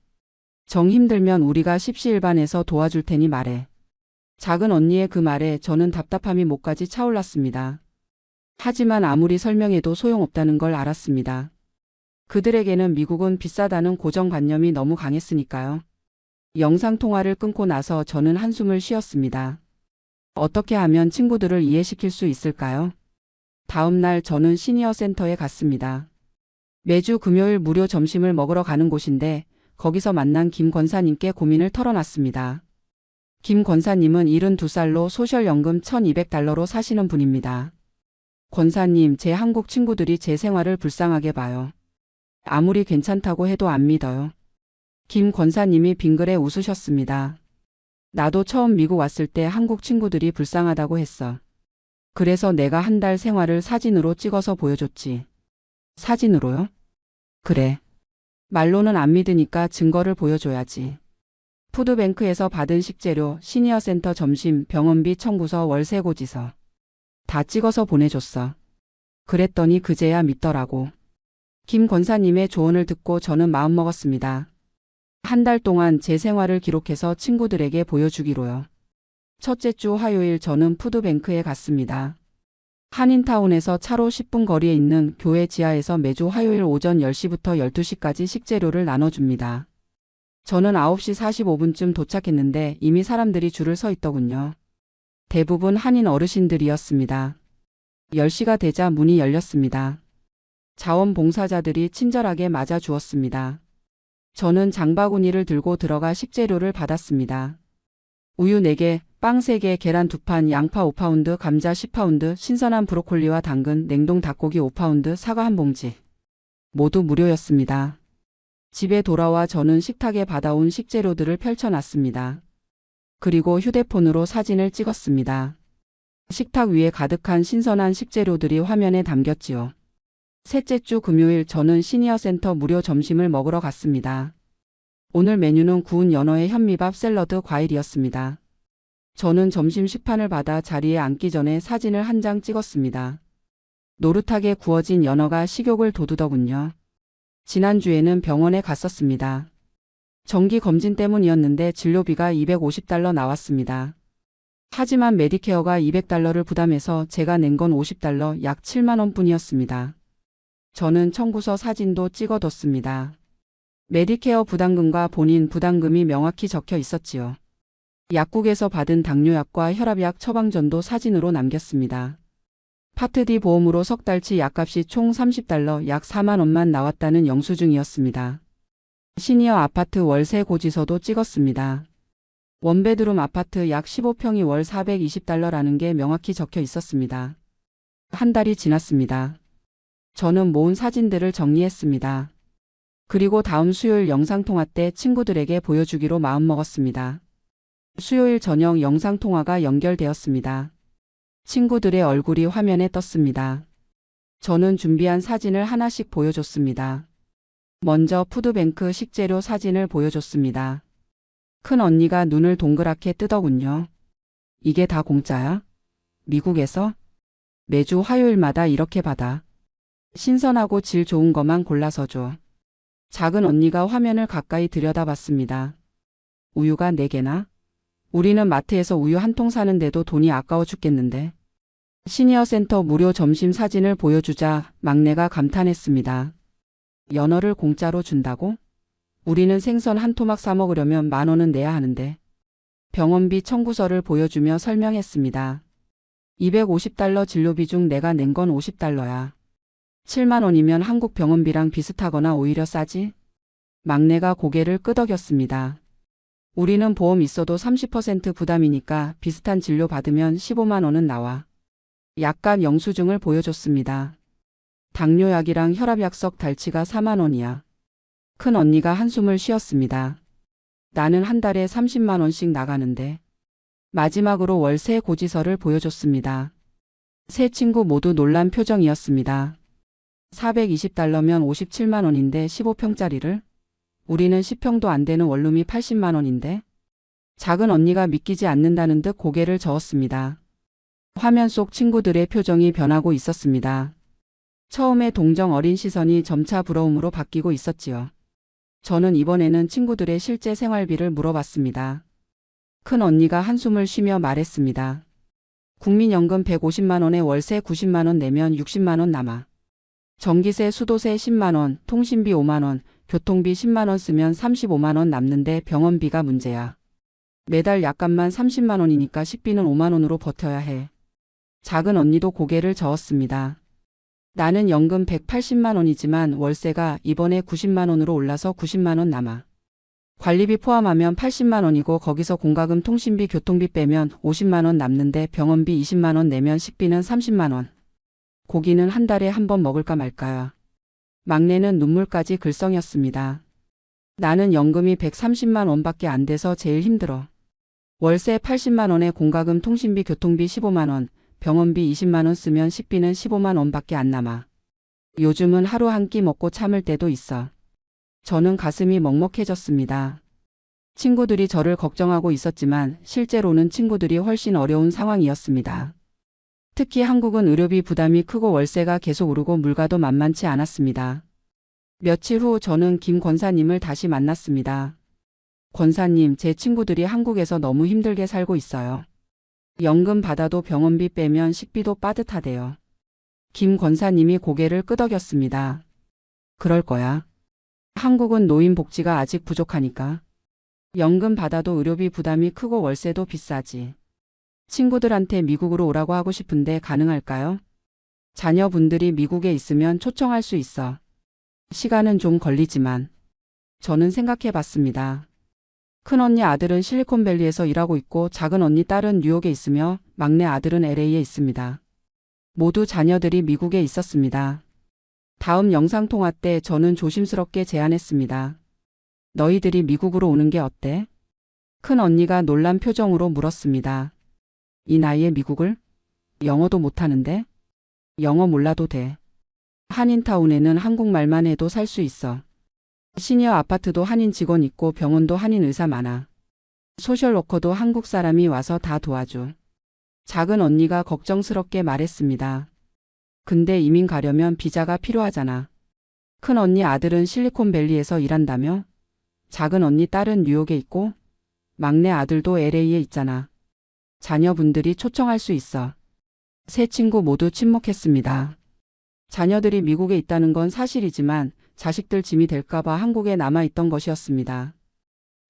정 힘들면 우리가 십시일반해서 도와줄 테니 말해. 작은 언니의 그 말에 저는 답답함이 목까지 차올랐습니다. 하지만 아무리 설명해도 소용없다는 걸 알았습니다. 그들에게는 미국은 비싸다는 고정관념이 너무 강했으니까요. 영상통화를 끊고 나서 저는 한숨을 쉬었습니다. 어떻게 하면 친구들을 이해시킬 수 있을까요? 다음 날 저는 시니어 센터에 갔습니다. 매주 금요일 무료 점심을 먹으러 가는 곳인데 거기서 만난 김 권사님께 고민을 털어놨습니다. 김 권사님은 72살로 소셜연금 1,200달러로 사시는 분입니다. 권사님, 제 한국 친구들이 제 생활을 불쌍하게 봐요. 아무리 괜찮다고 해도 안 믿어요. 김 권사님이 빙그레 웃으셨습니다. 나도 처음 미국 왔을 때 한국 친구들이 불쌍하다고 했어. 그래서 내가 한 달 생활을 사진으로 찍어서 보여줬지. 사진으로요? 그래. 말로는 안 믿으니까 증거를 보여줘야지. 푸드뱅크에서 받은 식재료, 시니어센터 점심, 병원비 청구서, 월세 고지서. 다 찍어서 보내줬어. 그랬더니 그제야 믿더라고. 김 권사님의 조언을 듣고 저는 마음먹었습니다. 한 달 동안 제 생활을 기록해서 친구들에게 보여주기로요. 첫째 주 화요일 저는 푸드뱅크에 갔습니다. 한인타운에서 차로 10분 거리에 있는 교회 지하에서 매주 화요일 오전 10시부터 12시까지 식재료를 나눠줍니다. 저는 9시 45분쯤 도착했는데 이미 사람들이 줄을 서 있더군요. 대부분 한인 어르신들이었습니다. 10시가 되자 문이 열렸습니다. 자원봉사자들이 친절하게 맞아주었습니다. 저는 장바구니를 들고 들어가 식재료를 받았습니다. 우유 4개, 빵 3개, 계란 2판, 양파 5파운드, 감자 10파운드, 신선한 브로콜리와 당근, 냉동 닭고기 5파운드, 사과 1봉지. 모두 무료였습니다. 집에 돌아와 저는 식탁에 받아온 식재료들을 펼쳐놨습니다. 그리고 휴대폰으로 사진을 찍었습니다. 식탁 위에 가득한 신선한 식재료들이 화면에 담겼지요. 셋째 주 금요일 저는 시니어센터 무료 점심을 먹으러 갔습니다. 오늘 메뉴는 구운 연어의 현미밥 샐러드 과일이었습니다. 저는 점심 식판을 받아 자리에 앉기 전에 사진을 한 장 찍었습니다. 노릇하게 구워진 연어가 식욕을 돋우더군요. 지난주에는 병원에 갔었습니다. 정기 검진 때문이었는데 진료비가 $250 나왔습니다. 하지만 메디케어가 $200를 부담해서 제가 낸 건 $50, 약 7만 원 뿐이었습니다. 저는 청구서 사진도 찍어뒀습니다. 메디케어 부담금과 본인 부담금이 명확히 적혀 있었지요. 약국에서 받은 당뇨약과 혈압약 처방전도 사진으로 남겼습니다. 파트 D 보험으로 석 달치 약값이 총 $30, 약 4만 원만 나왔다는 영수증이었습니다. 시니어 아파트 월세 고지서도 찍었습니다. 원베드룸 아파트 약 15평이 월 $420라는 게 명확히 적혀 있었습니다. 한 달이 지났습니다. 저는 모은 사진들을 정리했습니다. 그리고 다음 수요일 영상통화 때 친구들에게 보여주기로 마음먹었습니다. 수요일 저녁 영상통화가 연결되었습니다. 친구들의 얼굴이 화면에 떴습니다. 저는 준비한 사진을 하나씩 보여줬습니다. 먼저 푸드뱅크 식재료 사진을 보여줬습니다. 큰 언니가 눈을 동그랗게 뜨더군요. 이게 다 공짜야? 미국에서? 매주 화요일마다 이렇게 받아. 신선하고 질 좋은 것만 골라서 줘. 작은 언니가 화면을 가까이 들여다봤습니다. 우유가 4개나? 우리는 마트에서 우유 한 통 사는데도 돈이 아까워 죽겠는데. 시니어센터 무료 점심 사진을 보여주자 막내가 감탄했습니다. 연어를 공짜로 준다고? 우리는 생선 한 토막 사 먹으려면 1만 원은 내야 하는데. 병원비 청구서를 보여주며 설명했습니다. $250 진료비 중 내가 낸 건 $50야. 7만 원이면 한국 병원비랑 비슷하거나 오히려 싸지? 막내가 고개를 끄덕였습니다. 우리는 보험 있어도 30% 부담이니까 비슷한 진료 받으면 15만 원은 나와. 약간 영수증을 보여줬습니다. 당뇨약이랑 혈압약 석 달치가 4만 원이야. 큰 언니가 한숨을 쉬었습니다. 나는 한 달에 30만 원씩 나가는데. 마지막으로 월세 고지서를 보여줬습니다. 세 친구 모두 놀란 표정이었습니다. $420면 57만 원인데 15평짜리를? 우리는 10평도 안 되는 원룸이 80만 원인데? 작은 언니가 믿기지 않는다는 듯 고개를 저었습니다. 화면 속 친구들의 표정이 변하고 있었습니다. 처음에 동정 어린 시선이 점차 부러움으로 바뀌고 있었지요. 저는 이번에는 친구들의 실제 생활비를 물어봤습니다. 큰 언니가 한숨을 쉬며 말했습니다. 국민연금 150만 원에 월세 90만 원 내면 60만 원 남아. 전기세, 수도세 10만 원, 통신비 5만 원, 교통비 10만 원 쓰면 35만 원 남는데 병원비가 문제야. 매달 약값만 30만 원이니까 식비는 5만 원으로 버텨야 해. 작은 언니도 고개를 저었습니다. 나는 연금 180만 원이지만 월세가 이번에 90만 원으로 올라서 90만 원 남아. 관리비 포함하면 80만 원이고 거기서 공과금, 통신비, 교통비 빼면 50만 원 남는데 병원비 20만 원 내면 식비는 30만 원. 고기는 한 달에 한 번 먹을까 말까야. 막내는 눈물까지 글썽였습니다. 나는 연금이 130만 원밖에 안 돼서 제일 힘들어. 월세 80만 원에 공과금, 통신비, 교통비 15만 원, 병원비 20만 원 쓰면 식비는 15만 원밖에 안 남아. 요즘은 하루 한 끼 먹고 참을 때도 있어. 저는 가슴이 먹먹해졌습니다. 친구들이 저를 걱정하고 있었지만 실제로는 친구들이 훨씬 어려운 상황이었습니다. 특히 한국은 의료비 부담이 크고 월세가 계속 오르고 물가도 만만치 않았습니다. 며칠 후 저는 김 권사님을 다시 만났습니다. 권사님, 제 친구들이 한국에서 너무 힘들게 살고 있어요. 연금 받아도 병원비 빼면 식비도 빠듯하대요. 김 권사님이 고개를 끄덕였습니다. 그럴 거야. 한국은 노인복지가 아직 부족하니까. 연금 받아도 의료비 부담이 크고 월세도 비싸지. 친구들한테 미국으로 오라고 하고 싶은데 가능할까요? 자녀분들이 미국에 있으면 초청할 수 있어. 시간은 좀 걸리지만. 저는 생각해 봤습니다. 큰언니 아들은 실리콘밸리에서 일하고 있고 작은 언니 딸은 뉴욕에 있으며 막내 아들은 LA에 있습니다. 모두 자녀들이 미국에 있었습니다. 다음 영상통화 때 저는 조심스럽게 제안했습니다. 너희들이 미국으로 오는 게 어때? 큰 언니가 놀란 표정으로 물었습니다. 이 나이에 미국을? 영어도 못하는데? 영어 몰라도 돼. 한인타운에는 한국말만 해도 살 수 있어. 시니어 아파트도 한인 직원 있고 병원도 한인 의사 많아. 소셜워커도 한국 사람이 와서 다 도와줘. 작은 언니가 걱정스럽게 말했습니다. 근데 이민 가려면 비자가 필요하잖아. 큰 언니 아들은 실리콘밸리에서 일한다며? 작은 언니 딸은 뉴욕에 있고? 막내 아들도 LA에 있잖아. 자녀분들이 초청할 수 있어. 세 친구 모두 침묵했습니다. 자녀들이 미국에 있다는 건 사실이지만 자식들 짐이 될까봐 한국에 남아있던 것이었습니다.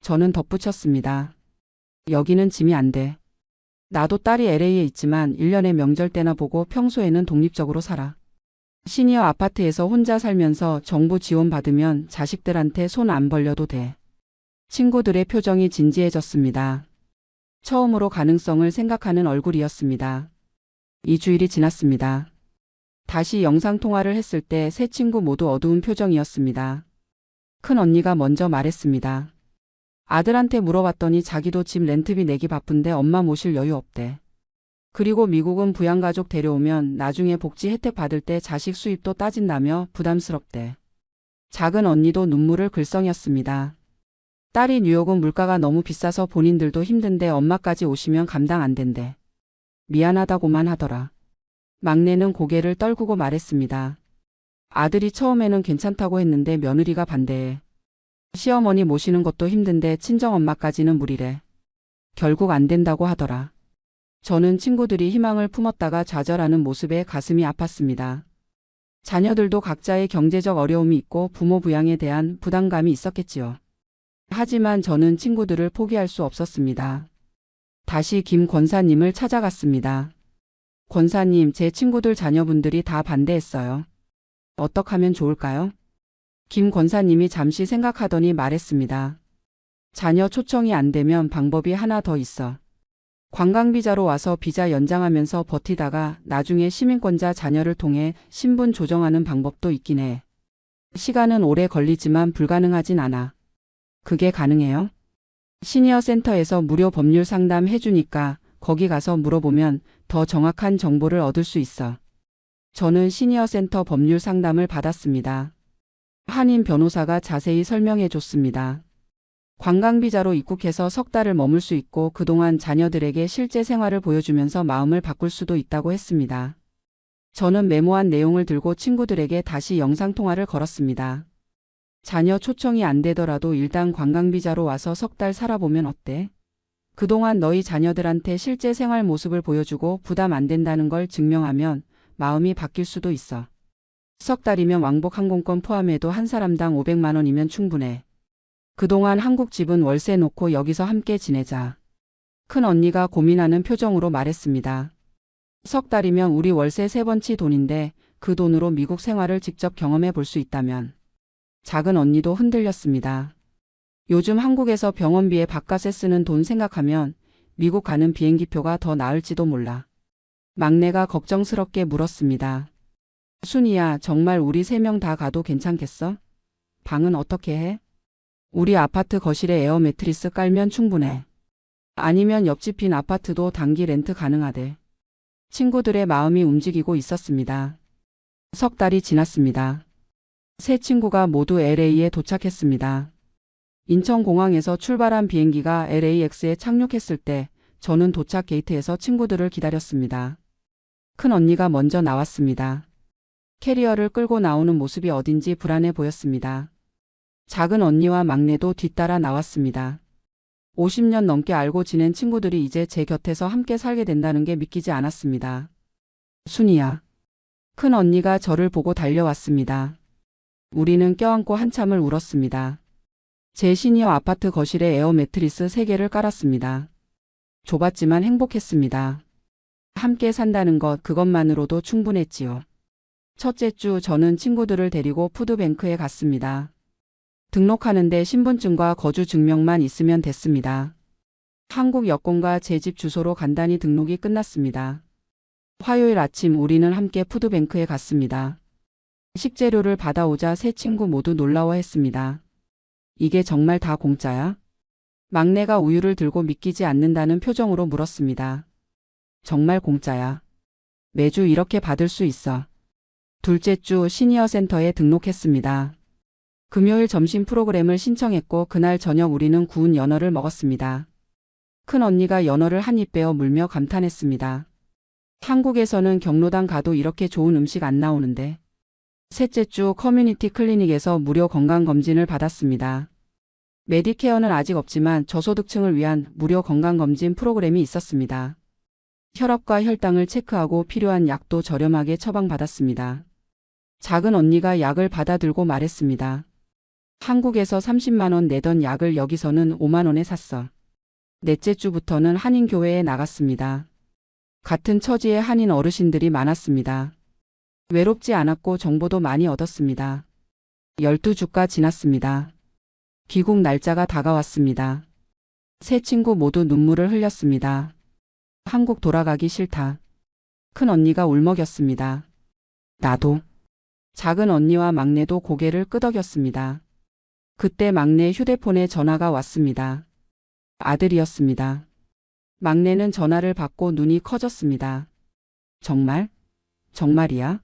저는 덧붙였습니다. 여기는 짐이 안 돼. 나도 딸이 LA에 있지만 1년에 명절 때나 보고 평소에는 독립적으로 살아. 시니어 아파트에서 혼자 살면서 정부 지원 받으면 자식들한테 손 안 벌려도 돼. 친구들의 표정이 진지해졌습니다. 처음으로 가능성을 생각하는 얼굴이었습니다. 2주일이 지났습니다. 다시 영상통화를 했을 때 세 친구 모두 어두운 표정이었습니다. 큰 언니가 먼저 말했습니다. 아들한테 물어봤더니 자기도 집 렌트비 내기 바쁜데 엄마 모실 여유 없대. 그리고 미국은 부양가족 데려오면 나중에 복지 혜택 받을 때 자식 수입도 따진다며 부담스럽대. 작은 언니도 눈물을 글썽였습니다. 딸이 뉴욕은 물가가 너무 비싸서 본인들도 힘든데 엄마까지 오시면 감당 안 된대. 미안하다고만 하더라. 막내는 고개를 떨구고 말했습니다. 아들이 처음에는 괜찮다고 했는데 며느리가 반대해. 시어머니 모시는 것도 힘든데 친정엄마까지는 무리래. 결국 안 된다고 하더라. 저는 친구들이 희망을 품었다가 좌절하는 모습에 가슴이 아팠습니다. 자녀들도 각자의 경제적 어려움이 있고 부모 부양에 대한 부담감이 있었겠지요. 하지만 저는 친구들을 포기할 수 없었습니다. 다시 김 권사님을 찾아갔습니다. 권사님, 제 친구들 자녀분들이 다 반대했어요. 어떻게 하면 좋을까요? 김 권사님이 잠시 생각하더니 말했습니다. 자녀 초청이 안 되면 방법이 하나 더 있어. 관광비자로 와서 비자 연장하면서 버티다가 나중에 시민권자 자녀를 통해 신분 조정하는 방법도 있긴 해. 시간은 오래 걸리지만 불가능하진 않아. 그게 가능해요? 시니어 센터에서 무료 법률 상담 해주니까 거기 가서 물어보면 더 정확한 정보를 얻을 수 있어. 저는 시니어 센터 법률 상담을 받았습니다. 한인 변호사가 자세히 설명해 줬습니다. 관광비자로 입국해서 석 달을 머물 수 있고 그동안 자녀들에게 실제 생활을 보여주면서 마음을 바꿀 수도 있다고 했습니다. 저는 메모한 내용을 들고 친구들에게 다시 영상통화를 걸었습니다. 자녀 초청이 안 되더라도 일단 관광비자로 와서 석 달 살아보면 어때? 그동안 너희 자녀들한테 실제 생활 모습을 보여주고 부담 안 된다는 걸 증명하면 마음이 바뀔 수도 있어. 석 달이면 왕복 항공권 포함해도 한 사람당 500만 원이면 충분해. 그동안 한국 집은 월세 놓고 여기서 함께 지내자. 큰 언니가 고민하는 표정으로 말했습니다. 석 달이면 우리 월세 3번치 돈인데 그 돈으로 미국 생활을 직접 경험해 볼 수 있다면. 작은 언니도 흔들렸습니다. 요즘 한국에서 병원비에 바깥에 쓰는 돈 생각하면 미국 가는 비행기표가 더 나을지도 몰라. 막내가 걱정스럽게 물었습니다. 순이야, 정말 우리 3명 다 가도 괜찮겠어? 방은 어떻게 해? 우리 아파트 거실에 에어 매트리스 깔면 충분해. 아니면 옆집 빈 아파트도 단기 렌트 가능하대. 친구들의 마음이 움직이고 있었습니다. 석 달이 지났습니다. 세 친구가 모두 LA에 도착했습니다. 인천공항에서 출발한 비행기가 LAX에 착륙했을 때 저는 도착 게이트에서 친구들을 기다렸습니다. 큰 언니가 먼저 나왔습니다. 캐리어를 끌고 나오는 모습이 어딘지 불안해 보였습니다. 작은 언니와 막내도 뒤따라 나왔습니다. 50년 넘게 알고 지낸 친구들이 이제 제 곁에서 함께 살게 된다는 게 믿기지 않았습니다. 순이야. 큰 언니가 저를 보고 달려왔습니다. 우리는 껴안고 한참을 울었습니다. 제 시니어 아파트 거실에 에어 매트리스 3개를 깔았습니다. 좁았지만 행복했습니다. 함께 산다는 것 그것만으로도 충분했지요. 첫째 주 저는 친구들을 데리고 푸드뱅크에 갔습니다. 등록하는데 신분증과 거주 증명만 있으면 됐습니다. 한국 여권과 제 집 주소로 간단히 등록이 끝났습니다. 화요일 아침 우리는 함께 푸드뱅크에 갔습니다. 식재료를 받아오자 세 친구 모두 놀라워했습니다. 이게 정말 다 공짜야? 막내가 우유를 들고 믿기지 않는다는 표정으로 물었습니다. 정말 공짜야. 매주 이렇게 받을 수 있어. 둘째 주 시니어 센터에 등록했습니다. 금요일 점심 프로그램을 신청했고 그날 저녁 우리는 구운 연어를 먹었습니다. 큰 언니가 연어를 한 입 베어 물며 감탄했습니다. 한국에서는 경로당 가도 이렇게 좋은 음식 안 나오는데. 셋째 주 커뮤니티 클리닉에서 무료 건강검진을 받았습니다. 메디케어는 아직 없지만 저소득층을 위한 무료 건강검진 프로그램이 있었습니다. 혈압과 혈당을 체크하고 필요한 약도 저렴하게 처방받았습니다. 작은 언니가 약을 받아들고 말했습니다. 한국에서 30만 원 내던 약을 여기서는 5만 원에 샀어. 넷째 주부터는 한인교회에 나갔습니다. 같은 처지의 한인 어르신들이 많았습니다. 외롭지 않았고 정보도 많이 얻었습니다. 12주가 지났습니다. 귀국 날짜가 다가왔습니다. 세 친구 모두 눈물을 흘렸습니다. 한국 돌아가기 싫다. 큰 언니가 울먹였습니다. 나도. 작은 언니와 막내도 고개를 끄덕였습니다. 그때 막내 휴대폰에 전화가 왔습니다. 아들이었습니다. 막내는 전화를 받고 눈이 커졌습니다. 정말? 정말이야?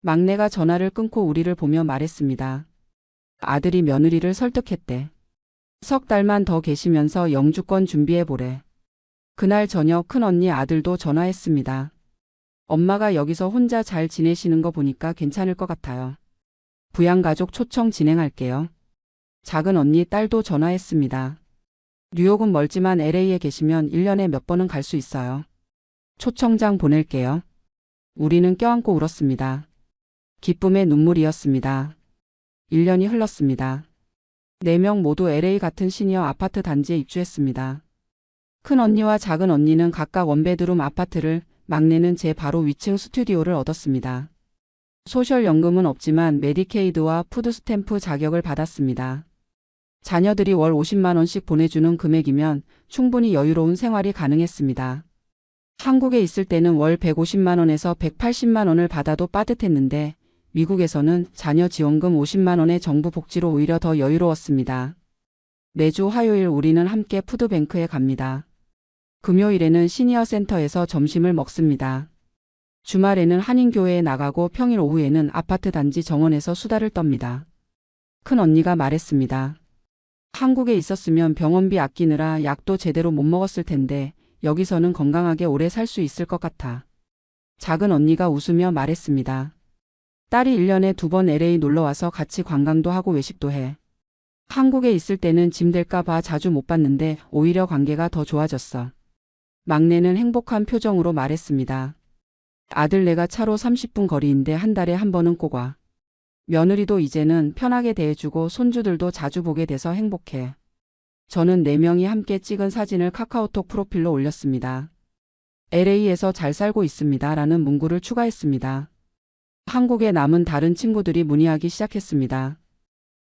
막내가 전화를 끊고 우리를 보며 말했습니다. 아들이 며느리를 설득했대. 석 달만 더 계시면서 영주권 준비해보래. 그날 저녁 큰 언니 아들도 전화했습니다. 엄마가 여기서 혼자 잘 지내시는 거 보니까 괜찮을 것 같아요. 부양가족 초청 진행할게요. 작은 언니 딸도 전화했습니다. 뉴욕은 멀지만 LA에 계시면 1년에 몇 번은 갈 수 있어요. 초청장 보낼게요. 우리는 껴안고 울었습니다. 기쁨의 눈물이었습니다. 1년이 흘렀습니다. 4명 모두 LA 같은 시니어 아파트 단지에 입주했습니다. 큰 언니와 작은 언니는 각각 원베드룸 아파트를, 막내는 제 바로 위층 스튜디오를 얻었습니다. 소셜연금은 없지만 메디케이드와 푸드스탬프 자격을 받았습니다. 자녀들이 월 50만 원씩 보내주는 금액이면 충분히 여유로운 생활이 가능했습니다. 한국에 있을 때는 월 150만 원에서 180만 원을 받아도 빠듯했는데 미국에서는 자녀 지원금 50만 원의 정부 복지로 오히려 더 여유로웠습니다. 매주 화요일 우리는 함께 푸드뱅크에 갑니다. 금요일에는 시니어 센터에서 점심을 먹습니다. 주말에는 한인교회에 나가고 평일 오후에는 아파트 단지 정원에서 수다를 떱니다. 큰 언니가 말했습니다. 한국에 있었으면 병원비 아끼느라 약도 제대로 못 먹었을 텐데 여기서는 건강하게 오래 살 수 있을 것 같아. 작은 언니가 웃으며 말했습니다. 딸이 1년에 2번 LA 놀러와서 같이 관광도 하고 외식도 해. 한국에 있을 때는 짐 될까 봐 자주 못 봤는데 오히려 관계가 더 좋아졌어. 막내는 행복한 표정으로 말했습니다. 아들네가 차로 30분 거리인데 한 달에 한 번은 꼭 와. 며느리도 이제는 편하게 대해주고 손주들도 자주 보게 돼서 행복해. 저는 4명이 함께 찍은 사진을 카카오톡 프로필로 올렸습니다. LA에서 잘 살고 있습니다. 라는 문구를 추가했습니다. 한국에 남은 다른 친구들이 문의하기 시작했습니다.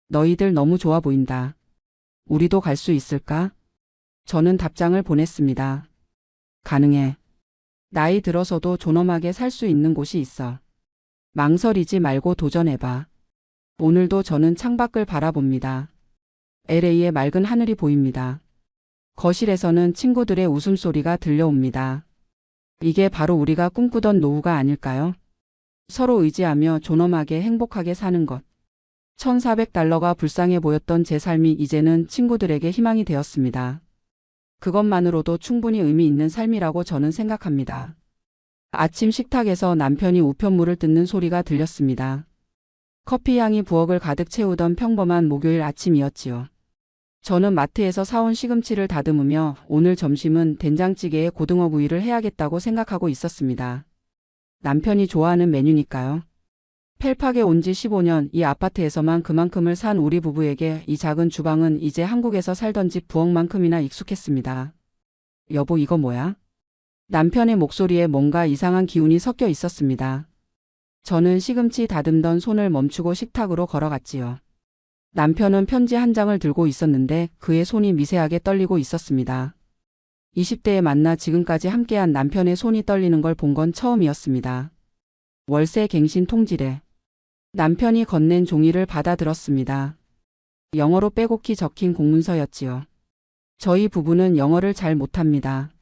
너희들 너무 좋아 보인다. 우리도 갈 수 있을까? 저는 답장을 보냈습니다. 가능해. 나이 들어서도 존엄하게 살 수 있는 곳이 있어. 망설이지 말고 도전해봐. 오늘도 저는 창밖을 바라봅니다. LA의 맑은 하늘이 보입니다. 거실에서는 친구들의 웃음소리가 들려옵니다. 이게 바로 우리가 꿈꾸던 노후가 아닐까요? 서로 의지하며 존엄하게 행복하게 사는 것. $1,400가 불쌍해 보였던 제 삶이 이제는 친구들에게 희망이 되었습니다. 그것만으로도 충분히 의미 있는 삶이라고 저는 생각합니다. 아침 식탁에서 남편이 우편물을 뜯는 소리가 들렸습니다. 커피 향이 부엌을 가득 채우던 평범한 목요일 아침이었지요. 저는 마트에서 사온 시금치를 다듬으며 오늘 점심은 된장찌개에 고등어 구이를 해야겠다고 생각하고 있었습니다. 남편이 좋아하는 메뉴니까요. 펠팍에 온 지 15년 이 아파트에서만 그만큼을 산 우리 부부에게 이 작은 주방은 이제 한국에서 살던 집 부엌만큼이나 익숙했습니다. 여보, 이거 뭐야? 남편의 목소리에 뭔가 이상한 기운이 섞여 있었습니다. 저는 시금치 다듬던 손을 멈추고 식탁으로 걸어갔지요. 남편은 편지 한 장을 들고 있었는데 그의 손이 미세하게 떨리고 있었습니다. 20대에 만나 지금까지 함께한 남편의 손이 떨리는 걸 본 건 처음이었습니다. 월세 갱신 통지래. 남편이 건넨 종이를 받아들었습니다. 영어로 빼곡히 적힌 공문서였지요. 저희 부부는 영어를 잘 못합니다.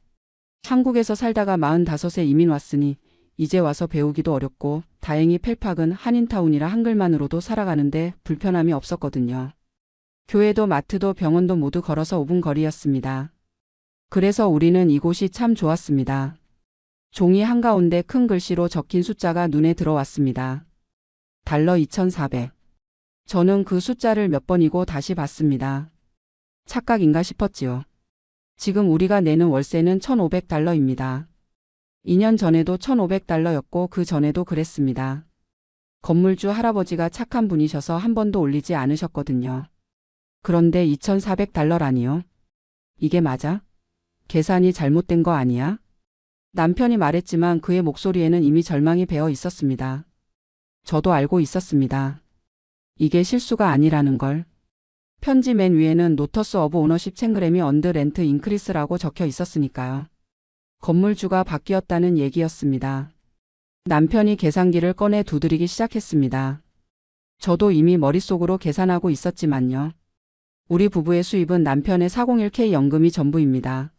한국에서 살다가 45에 이민 왔으니 이제 와서 배우기도 어렵고 다행히 펠팍은 한인타운이라 한글만으로도 살아가는데 불편함이 없었거든요. 교회도 마트도 병원도 모두 걸어서 5분 거리였습니다. 그래서 우리는 이곳이 참 좋았습니다. 종이 한가운데 큰 글씨로 적힌 숫자가 눈에 들어왔습니다. 달러 2,400. 저는 그 숫자를 몇 번이고 다시 봤습니다. 착각인가 싶었지요. 지금 우리가 내는 월세는 1,500달러입니다. 2년 전에도 1,500달러였고 그 전에도 그랬습니다. 건물주 할아버지가 착한 분이셔서 한 번도 올리지 않으셨거든요. 그런데 2,400달러라니요? 이게 맞아? 계산이 잘못된 거 아니야? 남편이 말했지만 그의 목소리에는 이미 절망이 배어 있었습니다. 저도 알고 있었습니다. 이게 실수가 아니라는 걸. 편지 맨 위에는 노터스 오브 오너십 챙그램이 언드 렌트 인크리스라고 적혀 있었으니까요. 건물주가 바뀌었다는 얘기였습니다. 남편이 계산기를 꺼내 두드리기 시작했습니다. 저도 이미 머릿속으로 계산하고 있었지만요. 우리 부부의 수입은 남편의 401k 연금이 전부입니다.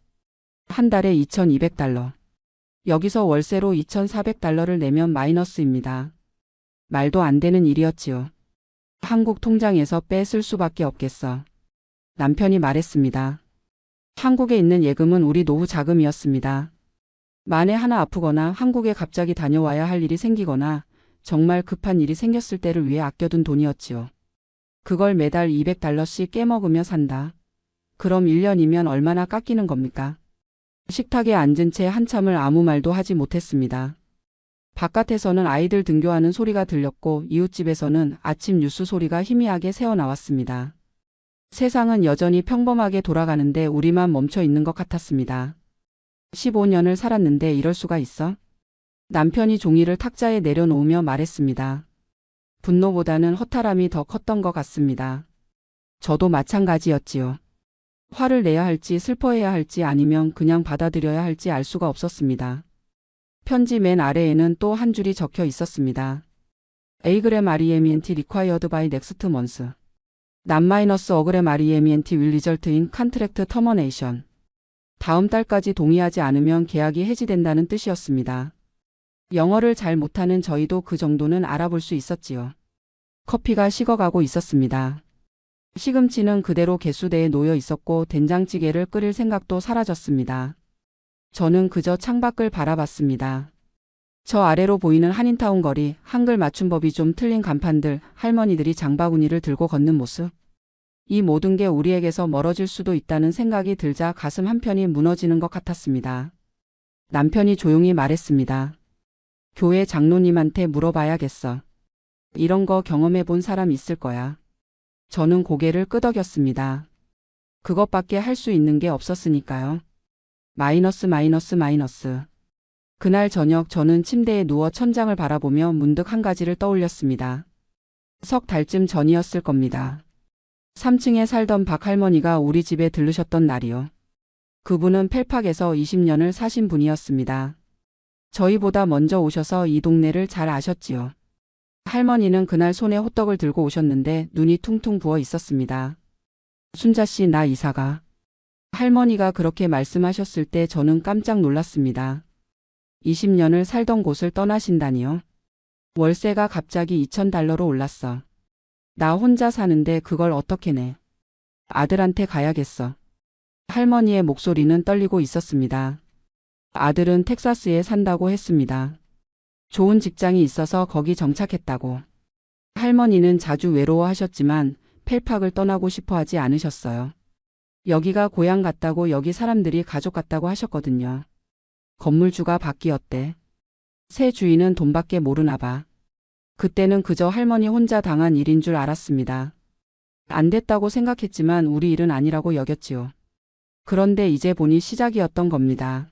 한 달에 2,200달러. 여기서 월세로 2,400달러를 내면 마이너스입니다. 말도 안 되는 일이었지요. 한국 통장에서 뺏을 수밖에 없겠어. 남편이 말했습니다. 한국에 있는 예금은 우리 노후 자금이었습니다. 만에 하나 아프거나 한국에 갑자기 다녀와야 할 일이 생기거나 정말 급한 일이 생겼을 때를 위해 아껴둔 돈이었지요. 그걸 매달 200달러씩 깨먹으며 산다. 그럼 1년이면 얼마나 깎이는 겁니까? 식탁에 앉은 채 한참을 아무 말도 하지 못했습니다. 바깥에서는 아이들 등교하는 소리가 들렸고 이웃집에서는 아침 뉴스 소리가 희미하게 새어나왔습니다. 세상은 여전히 평범하게 돌아가는데 우리만 멈춰 있는 것 같았습니다. 15년을 살았는데 이럴 수가 있어? 남편이 종이를 탁자에 내려놓으며 말했습니다. 분노보다는 허탈함이 더 컸던 것 같습니다. 저도 마찬가지였지요. 화를 내야 할지 슬퍼해야 할지 아니면 그냥 받아들여야 할지 알 수가 없었습니다. 편지 맨 아래에는 또 한 줄이 적혀 있었습니다. A그램 REMENT required by next month. Not minus 어그램 REMENT will result in contract termination. 다음 달까지 동의하지 않으면 계약이 해지된다는 뜻이었습니다. 영어를 잘 못하는 저희도 그 정도는 알아볼 수 있었지요. 커피가 식어가고 있었습니다. 시금치는 그대로 개수대에 놓여 있었고 된장찌개를 끓일 생각도 사라졌습니다. 저는 그저 창밖을 바라봤습니다. 저 아래로 보이는 한인타운 거리, 한글 맞춤법이 좀 틀린 간판들, 할머니들이 장바구니를 들고 걷는 모습. 이 모든 게 우리에게서 멀어질 수도 있다는 생각이 들자 가슴 한편이 무너지는 것 같았습니다. 남편이 조용히 말했습니다. 교회 장로님한테 물어봐야겠어. 이런 거 경험해 본 사람 있을 거야. 저는 고개를 끄덕였습니다. 그것밖에 할 수 있는 게 없었으니까요. 마이너스. 그날 저녁 저는 침대에 누워 천장을 바라보며 문득 한 가지를 떠올렸습니다. 석 달쯤 전이었을 겁니다. 3층에 살던 박 할머니가 우리 집에 들르셨던 날이요. 그분은 펠팍에서 20년을 사신 분이었습니다. 저희보다 먼저 오셔서 이 동네를 잘 아셨지요. 할머니는 그날 손에 호떡을 들고 오셨는데 눈이 퉁퉁 부어 있었습니다. 순자씨, 나 이사가. 할머니가 그렇게 말씀하셨을 때 저는 깜짝 놀랐습니다. 20년을 살던 곳을 떠나신다니요? 월세가 갑자기 2,000달러로 올랐어. 나 혼자 사는데 그걸 어떻게 내? 아들한테 가야겠어. 할머니의 목소리는 떨리고 있었습니다. 아들은 텍사스에 산다고 했습니다. 좋은 직장이 있어서 거기 정착했다고. 할머니는 자주 외로워하셨지만 펠팍을 떠나고 싶어 하지 않으셨어요. 여기가 고향 같다고 여기 사람들이 가족 같다고 하셨거든요. 건물주가 바뀌었대. 새 주인은 돈밖에 모르나 봐. 그때는 그저 할머니 혼자 당한 일인 줄 알았습니다. 안 됐다고 생각했지만 우리 일은 아니라고 여겼지요. 그런데 이제 보니 시작이었던 겁니다.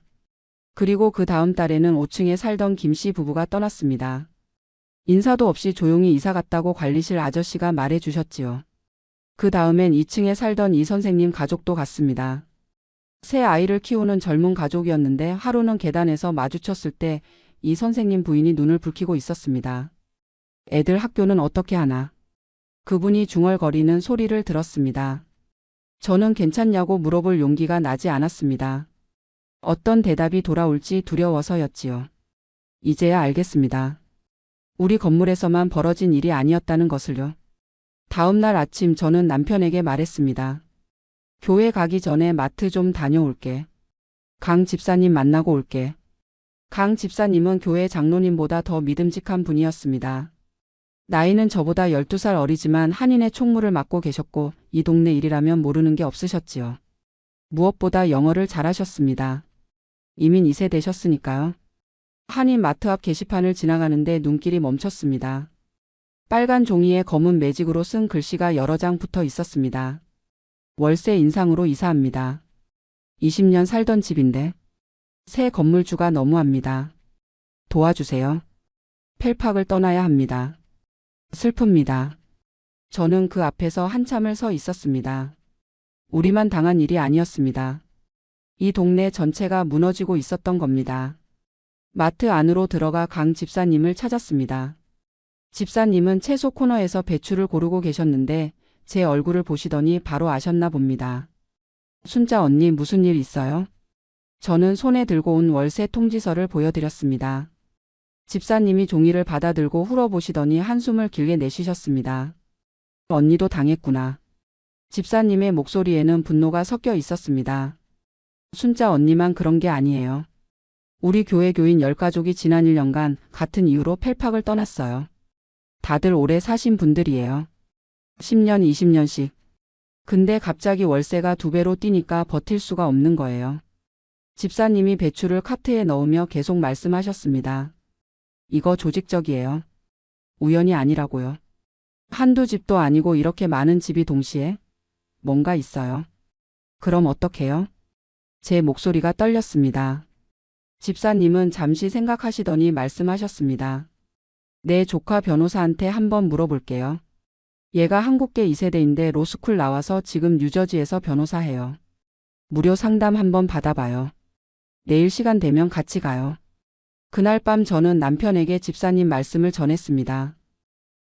그리고 그 다음 달에는 5층에 살던 김씨 부부가 떠났습니다. 인사도 없이 조용히 이사 갔다고 관리실 아저씨가 말해 주셨지요. 그 다음엔 2층에 살던 이 선생님 가족도 갔습니다. 새 아이를 키우는 젊은 가족이었는데 하루는 계단에서 마주쳤을 때 이 선생님 부인이 눈을 붉히고 있었습니다. 애들 학교는 어떻게 하나? 그분이 중얼거리는 소리를 들었습니다. 저는 괜찮냐고 물어볼 용기가 나지 않았습니다. 어떤 대답이 돌아올지 두려워서였지요. 이제야 알겠습니다. 우리 건물에서만 벌어진 일이 아니었다는 것을요. 다음 날 아침 저는 남편에게 말했습니다. 교회 가기 전에 마트 좀 다녀올게. 강 집사님 만나고 올게. 강 집사님은 교회 장로님보다 더 믿음직한 분이었습니다. 나이는 저보다 12살 어리지만 한인의 총무를 맡고 계셨고 이 동네 일이라면 모르는 게 없으셨지요. 무엇보다 영어를 잘하셨습니다. 이민 2세 되셨으니까요. 한인 마트 앞 게시판을 지나가는데 눈길이 멈췄습니다. 빨간 종이에 검은 매직으로 쓴 글씨가 여러 장 붙어 있었습니다. 월세 인상으로 이사합니다. 20년 살던 집인데 새 건물주가 너무합니다. 도와주세요. 펠팍을 떠나야 합니다. 슬픕니다. 저는 그 앞에서 한참을 서 있었습니다. 우리만 당한 일이 아니었습니다. 이 동네 전체가 무너지고 있었던 겁니다. 마트 안으로 들어가 강 집사님을 찾았습니다. 집사님은 채소 코너에서 배추를 고르고 계셨는데 제 얼굴을 보시더니 바로 아셨나 봅니다. 순자 언니 무슨 일 있어요? 저는 손에 들고 온 월세 통지서를 보여드렸습니다. 집사님이 종이를 받아들고 훑어보시더니 한숨을 길게 내쉬셨습니다. 언니도 당했구나. 집사님의 목소리에는 분노가 섞여 있었습니다. 순자 언니만 그런 게 아니에요. 우리 교회 교인 10가족이 지난 1년간 같은 이유로 펠팍을 떠났어요. 다들 오래 사신 분들이에요. 10년, 20년씩. 근데 갑자기 월세가 2배로 뛰니까 버틸 수가 없는 거예요. 집사님이 배추를 카트에 넣으며 계속 말씀하셨습니다. 이거 조직적이에요. 우연이 아니라고요. 한두 집도 아니고 이렇게 많은 집이 동시에? 뭔가 있어요. 그럼 어떡해요? 제 목소리가 떨렸습니다. 집사님은 잠시 생각하시더니 말씀하셨습니다. 내 조카 변호사한테 한번 물어볼게요. 얘가 한국계 2세대인데 로스쿨 나와서 지금 뉴저지에서 변호사해요. 무료 상담 한번 받아봐요. 내일 시간 되면 같이 가요. 그날 밤 저는 남편에게 집사님 말씀을 전했습니다.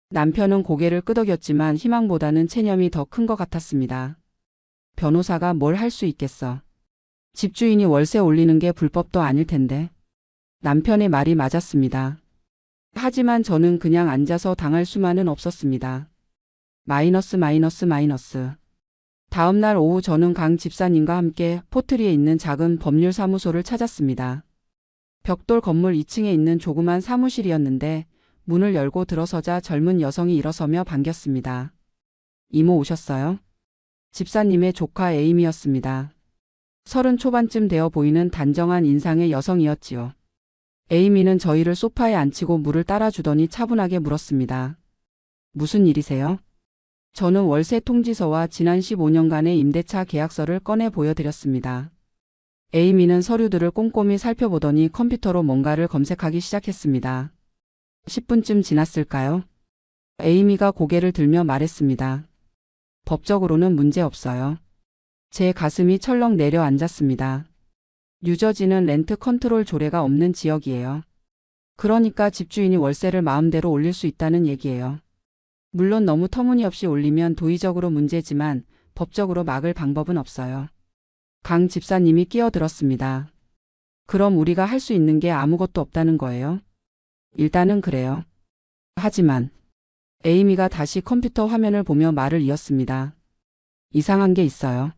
남편은 고개를 끄덕였지만 희망보다는 체념이 더 큰 것 같았습니다. 변호사가 뭘 할 수 있겠어. 집주인이 월세 올리는 게 불법도 아닐 텐데. 남편의 말이 맞았습니다. 하지만 저는 그냥 앉아서 당할 수만은 없었습니다. 마이너스. 다음 날 오후 저는 강 집사님과 함께 포트리에 있는 작은 법률사무소를 찾았습니다. 벽돌 건물 2층에 있는 조그만 사무실이었는데 문을 열고 들어서자 젊은 여성이 일어서며 반겼습니다. 이모 오셨어요? 집사님의 조카 에이미였습니다. 30 초반쯤 되어 보이는 단정한 인상의 여성이었지요. 에이미는 저희를 소파에 앉히고 물을 따라주더니 차분하게 물었습니다. 무슨 일이세요? 저는 월세 통지서와 지난 15년간의 임대차 계약서를 꺼내 보여드렸습니다. 에이미는 서류들을 꼼꼼히 살펴보더니 컴퓨터로 뭔가를 검색하기 시작했습니다. 10분쯤 지났을까요? 에이미가 고개를 들며 말했습니다. 법적으로는 문제 없어요. 제 가슴이 철렁 내려앉았습니다. 뉴저지는 렌트 컨트롤 조례가 없는 지역이에요. 그러니까 집주인이 월세를 마음대로 올릴 수 있다는 얘기예요. 물론 너무 터무니없이 올리면 도의적으로 문제지만 법적으로 막을 방법은 없어요. 강 집사님이 끼어들었습니다. 그럼 우리가 할 수 있는 게 아무것도 없다는 거예요? 일단은 그래요. 하지만 에이미가 다시 컴퓨터 화면을 보며 말을 이었습니다. 이상한 게 있어요.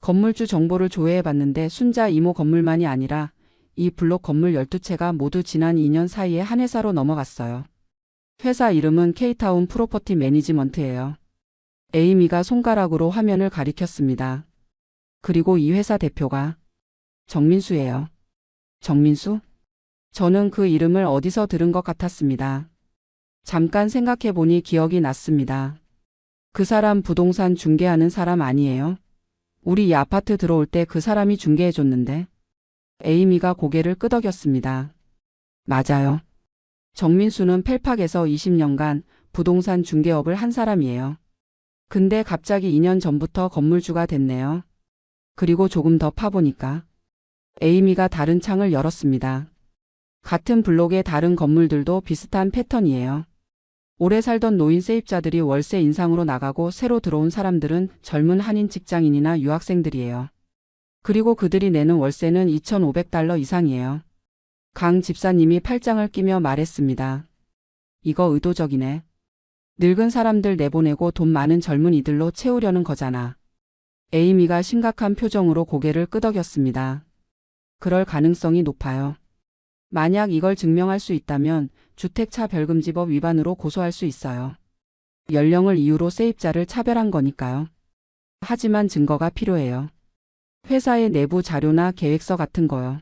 건물주 정보를 조회해봤는데 순자 이모 건물만이 아니라 이 블록 건물 12채가 모두 지난 2년 사이에 한 회사로 넘어갔어요. 회사 이름은 K타운 프로퍼티 매니지먼트예요. 에이미가 손가락으로 화면을 가리켰습니다. 그리고 이 회사 대표가 정민수예요. 정민수? 저는 그 이름을 어디서 들은 것 같았습니다. 잠깐 생각해보니 기억이 났습니다. 그 사람 부동산 중개하는 사람 아니에요? 우리 이 아파트 들어올 때 그 사람이 중개해줬는데. 에이미가 고개를 끄덕였습니다. 맞아요. 정민수는 펠팍에서 20년간 부동산 중개업을 한 사람이에요. 근데 갑자기 2년 전부터 건물주가 됐네요. 그리고 조금 더 파보니까 에이미가 다른 창을 열었습니다. 같은 블록의 다른 건물들도 비슷한 패턴이에요. 오래 살던 노인 세입자들이 월세 인상으로 나가고 새로 들어온 사람들은 젊은 한인 직장인이나 유학생들이에요. 그리고 그들이 내는 월세는 $2,500 이상이에요. 강 집사님이 팔짱을 끼며 말했습니다. 이거 의도적이네. 늙은 사람들 내보내고 돈 많은 젊은이들로 채우려는 거잖아. 에이미가 심각한 표정으로 고개를 끄덕였습니다. 그럴 가능성이 높아요. 만약 이걸 증명할 수 있다면 주택차별금지법 위반으로 고소할 수 있어요. 연령을 이유로 세입자를 차별한 거니까요. 하지만 증거가 필요해요. 회사의 내부 자료나 계획서 같은 거요.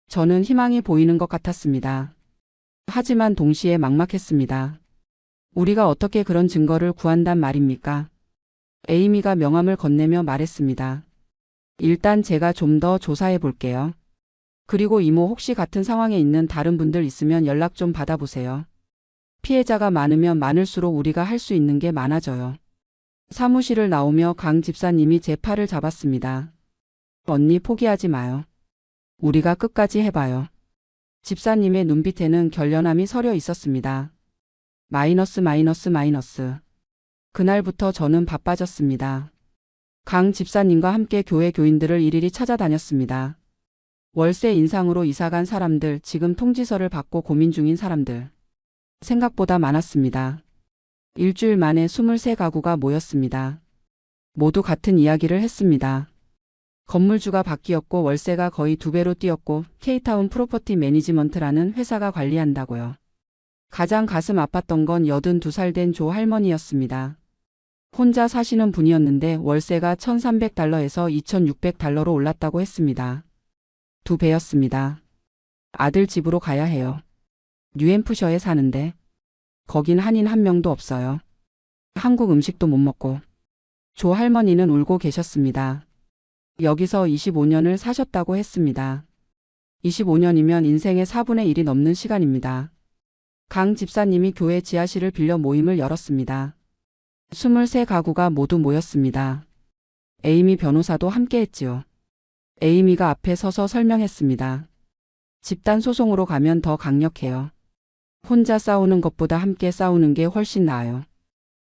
저는 희망이 보이는 것 같았습니다. 하지만 동시에 막막했습니다. 우리가 어떻게 그런 증거를 구한단 말입니까? 에이미가 명함을 건네며 말했습니다. 일단 제가 좀 더 조사해 볼게요. 그리고 이모 혹시 같은 상황에 있는 다른 분들 있으면 연락 좀 받아보세요. 피해자가 많으면 많을수록 우리가 할 수 있는 게 많아져요. 사무실을 나오며 강 집사님이 제 팔을 잡았습니다. 언니 포기하지 마요. 우리가 끝까지 해봐요. 집사님의 눈빛에는 결연함이 서려 있었습니다. 마이너스. 그날부터 저는 바빠졌습니다. 강 집사님과 함께 교회 교인들을 일일이 찾아다녔습니다. 월세 인상으로 이사간 사람들, 지금 통지서를 받고 고민 중인 사람들. 생각보다 많았습니다. 일주일 만에 23가구가 모였습니다. 모두 같은 이야기를 했습니다. 건물주가 바뀌었고 월세가 거의 2배로 뛰었고 K타운 프로퍼티 매니지먼트라는 회사가 관리한다고요. 가장 가슴 아팠던 건 82살 된 조 할머니였습니다. 혼자 사시는 분이었는데 월세가 $1,300에서 $2,600로 올랐다고 했습니다. 2배였습니다. 아들 집으로 가야 해요. 뉴햄프셔에 사는데 거긴 한인 한 명도 없어요. 한국 음식도 못 먹고. 조 할머니는 울고 계셨습니다. 여기서 25년을 사셨다고 했습니다. 25년이면 인생의 4분의 1이 넘는 시간입니다. 강 집사님이 교회 지하실을 빌려 모임을 열었습니다. 23가구가 모두 모였습니다. 에이미 변호사도 함께했지요. 에이미가 앞에 서서 설명했습니다. 집단 소송으로 가면 더 강력해요. 혼자 싸우는 것보다 함께 싸우는 게 훨씬 나아요.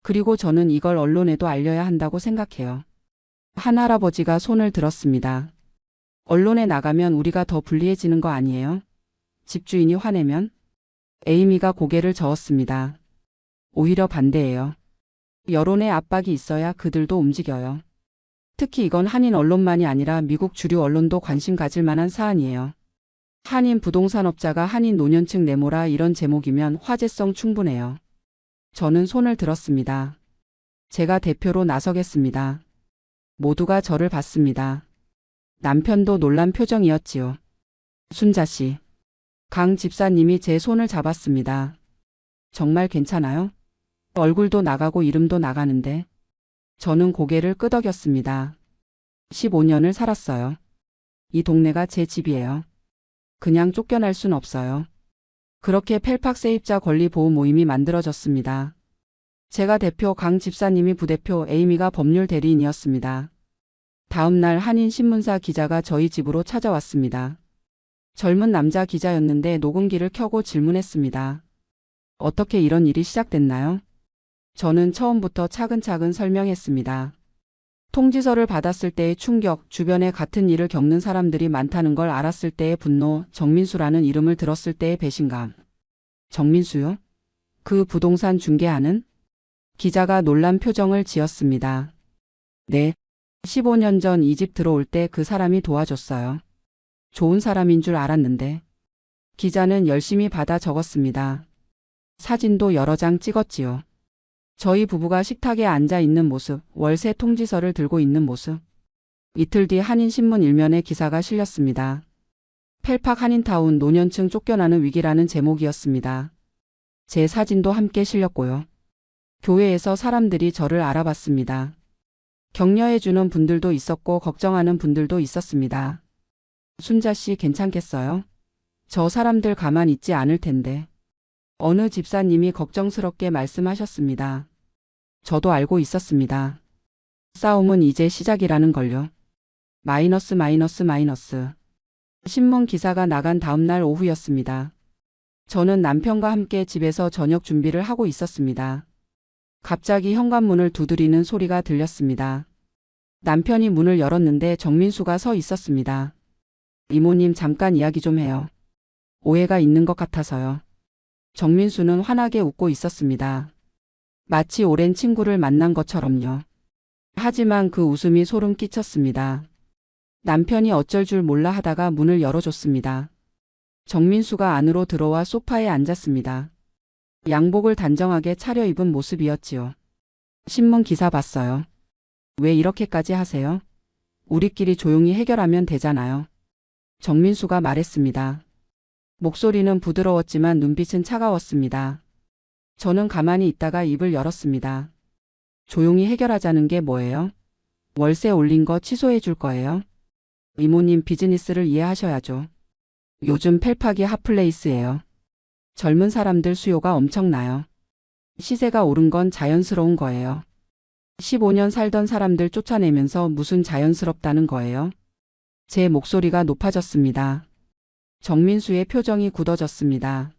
그리고 저는 이걸 언론에도 알려야 한다고 생각해요. 한 할아버지가 손을 들었습니다. 언론에 나가면 우리가 더 불리해지는 거 아니에요? 집주인이 화내면? 에이미가 고개를 저었습니다. 오히려 반대예요. 여론의 압박이 있어야 그들도 움직여요. 특히 이건 한인 언론만이 아니라 미국 주류 언론도 관심 가질 만한 사안이에요. 한인 부동산업자가 한인 노년층 내모라 이런 제목이면 화제성 충분해요. 저는 손을 들었습니다. 제가 대표로 나서겠습니다. 모두가 저를 봤습니다. 남편도 놀란 표정이었지요. 순자 씨. 강 집사님이 제 손을 잡았습니다. 정말 괜찮아요? 얼굴도 나가고 이름도 나가는데. 저는 고개를 끄덕였습니다. 15년을 살았어요. 이 동네가 제 집이에요. 그냥 쫓겨날 순 없어요. 그렇게 펠팍 세입자 권리 보호 모임이 만들어졌습니다. 제가 대표, 강 집사님이 부대표, 에이미가 법률 대리인이었습니다. 다음 날 한인 신문사 기자가 저희 집으로 찾아왔습니다. 젊은 남자 기자였는데 녹음기를 켜고 질문했습니다. 어떻게 이런 일이 시작됐나요? 저는 처음부터 차근차근 설명했습니다. 통지서를 받았을 때의 충격, 주변에 같은 일을 겪는 사람들이 많다는 걸 알았을 때의 분노, 정민수라는 이름을 들었을 때의 배신감. 정민수요? 그 부동산 중개하는? 기자가 놀란 표정을 지었습니다. 네. 15년 전 이 집 들어올 때 그 사람이 도와줬어요. 좋은 사람인 줄 알았는데. 기자는 열심히 받아 적었습니다. 사진도 여러 장 찍었지요. 저희 부부가 식탁에 앉아 있는 모습, 월세 통지서를 들고 있는 모습. 이틀 뒤 한인신문 일면에 기사가 실렸습니다. 펠팍 한인타운 노년층 쫓겨나는 위기라는 제목이었습니다. 제 사진도 함께 실렸고요. 교회에서 사람들이 저를 알아봤습니다. 격려해주는 분들도 있었고 걱정하는 분들도 있었습니다. 순자 씨 괜찮겠어요? 저 사람들 가만 있지 않을 텐데. 어느 집사님이 걱정스럽게 말씀하셨습니다. 저도 알고 있었습니다. 싸움은 이제 시작이라는 걸요. 마이너스. 신문 기사가 나간 다음 날 오후였습니다. 저는 남편과 함께 집에서 저녁 준비를 하고 있었습니다. 갑자기 현관문을 두드리는 소리가 들렸습니다. 남편이 문을 열었는데 정민수가 서 있었습니다. 이모님 잠깐 이야기 좀 해요. 오해가 있는 것 같아서요. 정민수는 환하게 웃고 있었습니다. 마치 오랜 친구를 만난 것처럼요. 하지만 그 웃음이 소름 끼쳤습니다. 남편이 어쩔 줄 몰라 하다가 문을 열어줬습니다. 정민수가 안으로 들어와 소파에 앉았습니다. 양복을 단정하게 차려입은 모습이었지요. 신문 기사 봤어요. 왜 이렇게까지 하세요? 우리끼리 조용히 해결하면 되잖아요. 정민수가 말했습니다. 목소리는 부드러웠지만 눈빛은 차가웠습니다. 저는 가만히 있다가 입을 열었습니다. 조용히 해결하자는 게 뭐예요? 월세 올린 거 취소해 줄 거예요? 이모님 비즈니스를 이해하셔야죠. 요즘 펠팍이 핫플레이스예요. 젊은 사람들 수요가 엄청나요. 시세가 오른 건 자연스러운 거예요. 15년 살던 사람들 쫓아내면서 무슨 자연스럽다는 거예요? 제 목소리가 높아졌습니다. 정민수의 표정이 굳어졌습니다.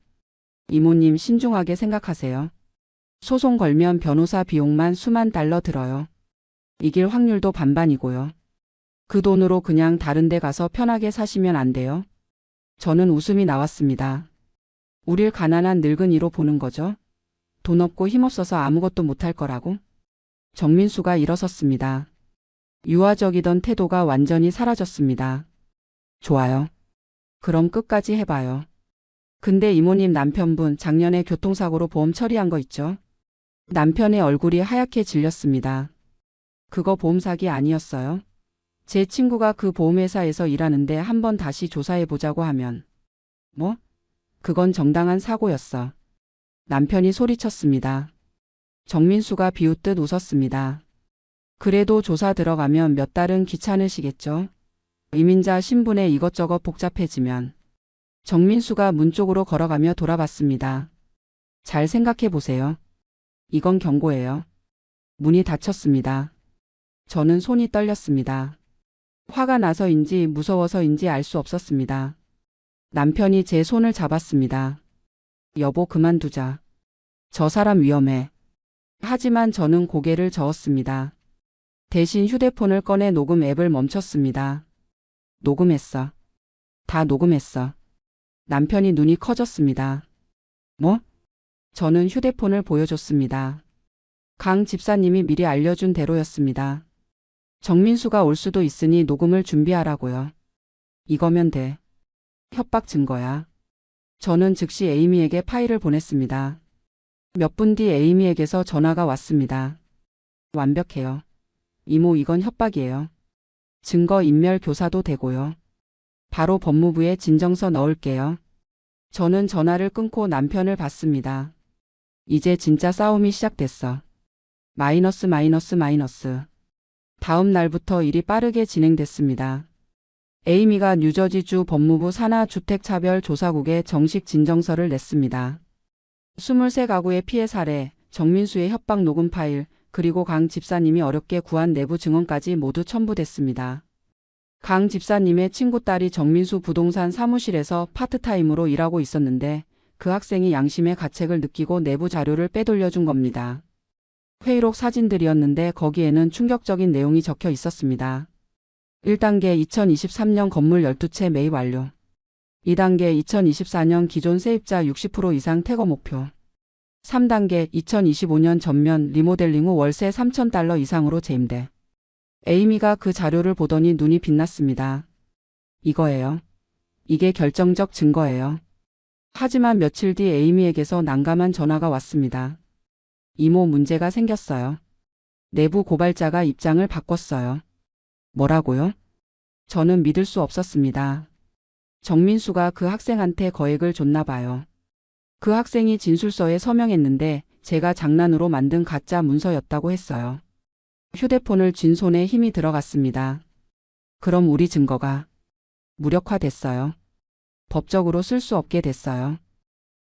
이모님 신중하게 생각하세요. 소송 걸면 변호사 비용만 수만 달러 들어요. 이길 확률도 반반이고요. 그 돈으로 그냥 다른 데 가서 편하게 사시면 안 돼요? 저는 웃음이 나왔습니다. 우릴 가난한 늙은이로 보는 거죠? 돈 없고 힘없어서 아무것도 못할 거라고? 정민수가 일어섰습니다. 유화적이던 태도가 완전히 사라졌습니다. 좋아요. 그럼 끝까지 해봐요. 근데 이모님 남편분 작년에 교통사고로 보험 처리한 거 있죠? 남편의 얼굴이 하얗게 질렸습니다. 그거 보험 사기 아니었어요? 제 친구가 그 보험회사에서 일하는데 한번 다시 조사해보자고 하면. 뭐? 그건 정당한 사고였어. 남편이 소리쳤습니다. 정민수가 비웃듯 웃었습니다. 그래도 조사 들어가면 몇 달은 귀찮으시겠죠? 이민자 신분에 이것저것 복잡해지면. 정민수가 문 쪽으로 걸어가며 돌아봤습니다. 잘 생각해 보세요. 이건 경고예요. 문이 닫혔습니다. 저는 손이 떨렸습니다. 화가 나서인지 무서워서인지 알 수 없었습니다. 남편이 제 손을 잡았습니다. 여보 그만두자. 저 사람 위험해. 하지만 저는 고개를 저었습니다. 대신 휴대폰을 꺼내 녹음 앱을 멈췄습니다. 녹음했어. 다 녹음했어. 남편이 눈이 커졌습니다. 뭐? 저는 휴대폰을 보여줬습니다. 강 집사님이 미리 알려준 대로였습니다. 정민수가 올 수도 있으니 녹음을 준비하라고요. 이거면 돼. 협박 증거야. 저는 즉시 에이미에게 파일을 보냈습니다. 몇 분 뒤 에이미에게서 전화가 왔습니다. 완벽해요. 이모 이건 협박이에요. 증거 인멸 교사도 되고요. 바로 법무부에 진정서 넣을게요. 저는 전화를 끊고 남편을 봤습니다. 이제 진짜 싸움이 시작됐어. 마이너스. 다음 날부터 일이 빠르게 진행됐습니다. 에이미가 뉴저지주 법무부 산하주택차별조사국에 정식 진정서를 냈습니다. 23가구의 피해 사례, 정민수의 협박 녹음 파일, 그리고 강 집사님이 어렵게 구한 내부 증언까지 모두 첨부됐습니다. 강 집사님의 친구 딸이 정민수 부동산 사무실에서 파트타임으로 일하고 있었는데 그 학생이 양심의 가책을 느끼고 내부 자료를 빼돌려준 겁니다. 회의록 사진들이었는데 거기에는 충격적인 내용이 적혀 있었습니다. 1단계 2023년 건물 12채 매입 완료. 2단계 2024년 기존 세입자 60% 이상 퇴거 목표. 3단계 2025년 전면 리모델링 후 월세 3,000달러 이상으로 재임대. 에이미가 그 자료를 보더니 눈이 빛났습니다. 이거예요. 이게 결정적 증거예요. 하지만 며칠 뒤 에이미에게서 난감한 전화가 왔습니다. 이모 문제가 생겼어요. 내부 고발자가 입장을 바꿨어요. 뭐라고요? 저는 믿을 수 없었습니다. 정민수가 그 학생한테 거액을 줬나 봐요. 그 학생이 진술서에 서명했는데 제가 장난으로 만든 가짜 문서였다고 했어요. 휴대폰을 쥔 손에 힘이 들어갔습니다. 그럼 우리 증거가 무력화됐어요. 법적으로 쓸 수 없게 됐어요.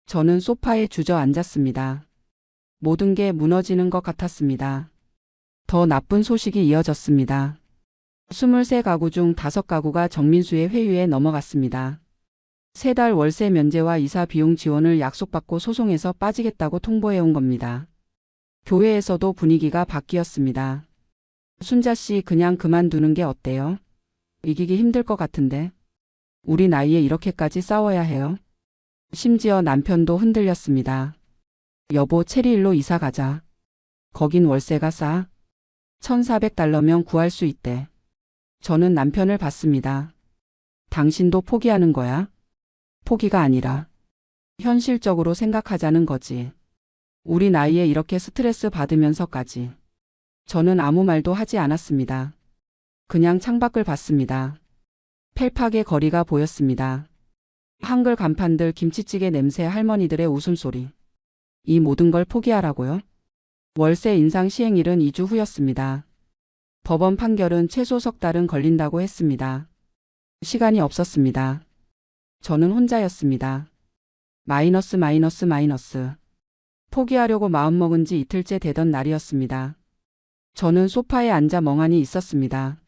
저는 소파에 주저앉았습니다. 모든 게 무너지는 것 같았습니다. 더 나쁜 소식이 이어졌습니다. 23가구 중 5가구가 정민수의 회유에 넘어갔습니다. 3달 월세 면제와 이사 비용 지원을 약속받고 소송에서 빠지겠다고 통보해온 겁니다. 교회에서도 분위기가 바뀌었습니다. 순자 씨 그냥 그만두는 게 어때요? 이기기 힘들 것 같은데. 우리 나이에 이렇게까지 싸워야 해요? 심지어 남편도 흔들렸습니다. 여보, 체리힐로 이사 가자. 거긴 월세가 싸. $1,400면 구할 수 있대. 저는 남편을 봤습니다. 당신도 포기하는 거야? 포기가 아니라 현실적으로 생각하자는 거지. 우리 나이에 이렇게 스트레스 받으면서까지. 저는 아무 말도 하지 않았습니다. 그냥 창밖을 봤습니다. 펠팍의 거리가 보였습니다. 한글 간판들, 김치찌개 냄새, 할머니들의 웃음소리. 이 모든 걸 포기하라고요? 월세 인상 시행일은 2주 후였습니다. 법원 판결은 최소 석 달은 걸린다고 했습니다. 시간이 없었습니다. 저는 혼자였습니다. 마이너스. 포기하려고 마음먹은 지 이틀째 되던 날이었습니다. 저는 소파에 앉아 멍하니 있었습니다.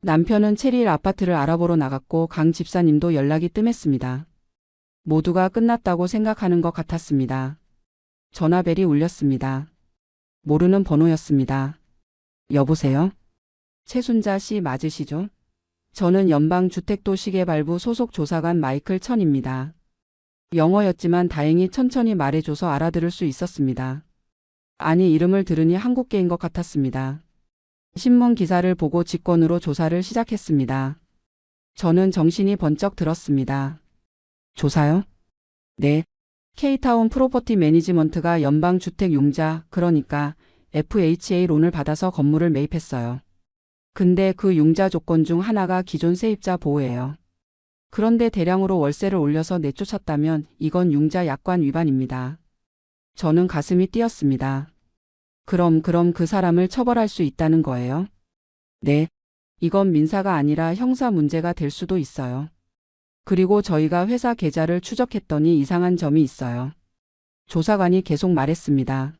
남편은 체리힐 아파트를 알아보러 나갔고 강 집사님도 연락이 뜸했습니다. 모두가 끝났다고 생각하는 것 같았습니다. 전화벨이 울렸습니다. 모르는 번호였습니다. 여보세요? 최순자 씨 맞으시죠? 저는 연방주택도시개발부 소속 조사관 마이클 천입니다. 영어였지만 다행히 천천히 말해줘서 알아들을 수 있었습니다. 아니, 이름을 들으니 한국계인 것 같았습니다. 신문 기사를 보고 직권으로 조사를 시작했습니다. 저는 정신이 번쩍 들었습니다. 조사요? 네. K타운 프로퍼티 매니지먼트가 연방주택융자, 그러니까 FHA 론을 받아서 건물을 매입했어요. 근데 그 융자 조건 중 하나가 기존 세입자 보호예요. 그런데 대량으로 월세를 올려서 내쫓았다면 이건 융자 약관 위반입니다. 저는 가슴이 뛰었습니다. 그럼 그 사람을 처벌할 수 있다는 거예요? 네. 이건 민사가 아니라 형사 문제가 될 수도 있어요. 그리고 저희가 회사 계좌를 추적했더니 이상한 점이 있어요. 조사관이 계속 말했습니다.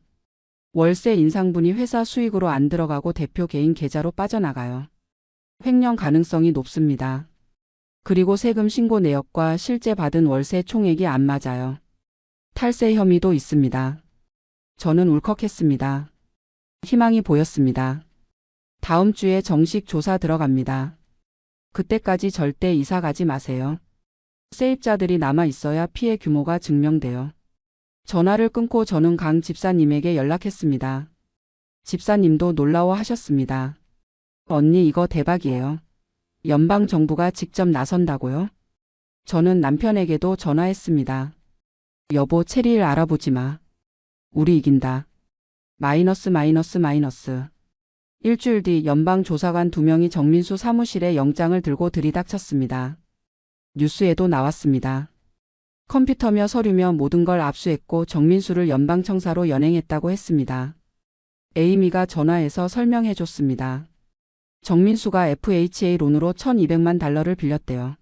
월세 인상분이 회사 수익으로 안 들어가고 대표 개인 계좌로 빠져나가요. 횡령 가능성이 높습니다. 그리고 세금 신고 내역과 실제 받은 월세 총액이 안 맞아요. 탈세 혐의도 있습니다. 저는 울컥했습니다. 희망이 보였습니다. 다음 주에 정식 조사 들어갑니다. 그때까지 절대 이사 가지 마세요. 세입자들이 남아 있어야 피해 규모가 증명돼요. 전화를 끊고 저는 강 집사님에게 연락했습니다. 집사님도 놀라워하셨습니다. 언니, 이거 대박이에요. 연방정부가 직접 나선다고요? 저는 남편에게도 전화했습니다. 여보, 체리힐 알아보지 마. 우리 이긴다. 마이너스. 일주일 뒤 연방조사관 2명이 정민수 사무실에 영장을 들고 들이닥쳤습니다. 뉴스에도 나왔습니다. 컴퓨터며 서류며 모든 걸 압수했고 정민수를 연방청사로 연행했다고 했습니다. 에이미가 전화해서 설명해줬습니다. 정민수가 FHA 론으로 $1,200만 빌렸대요.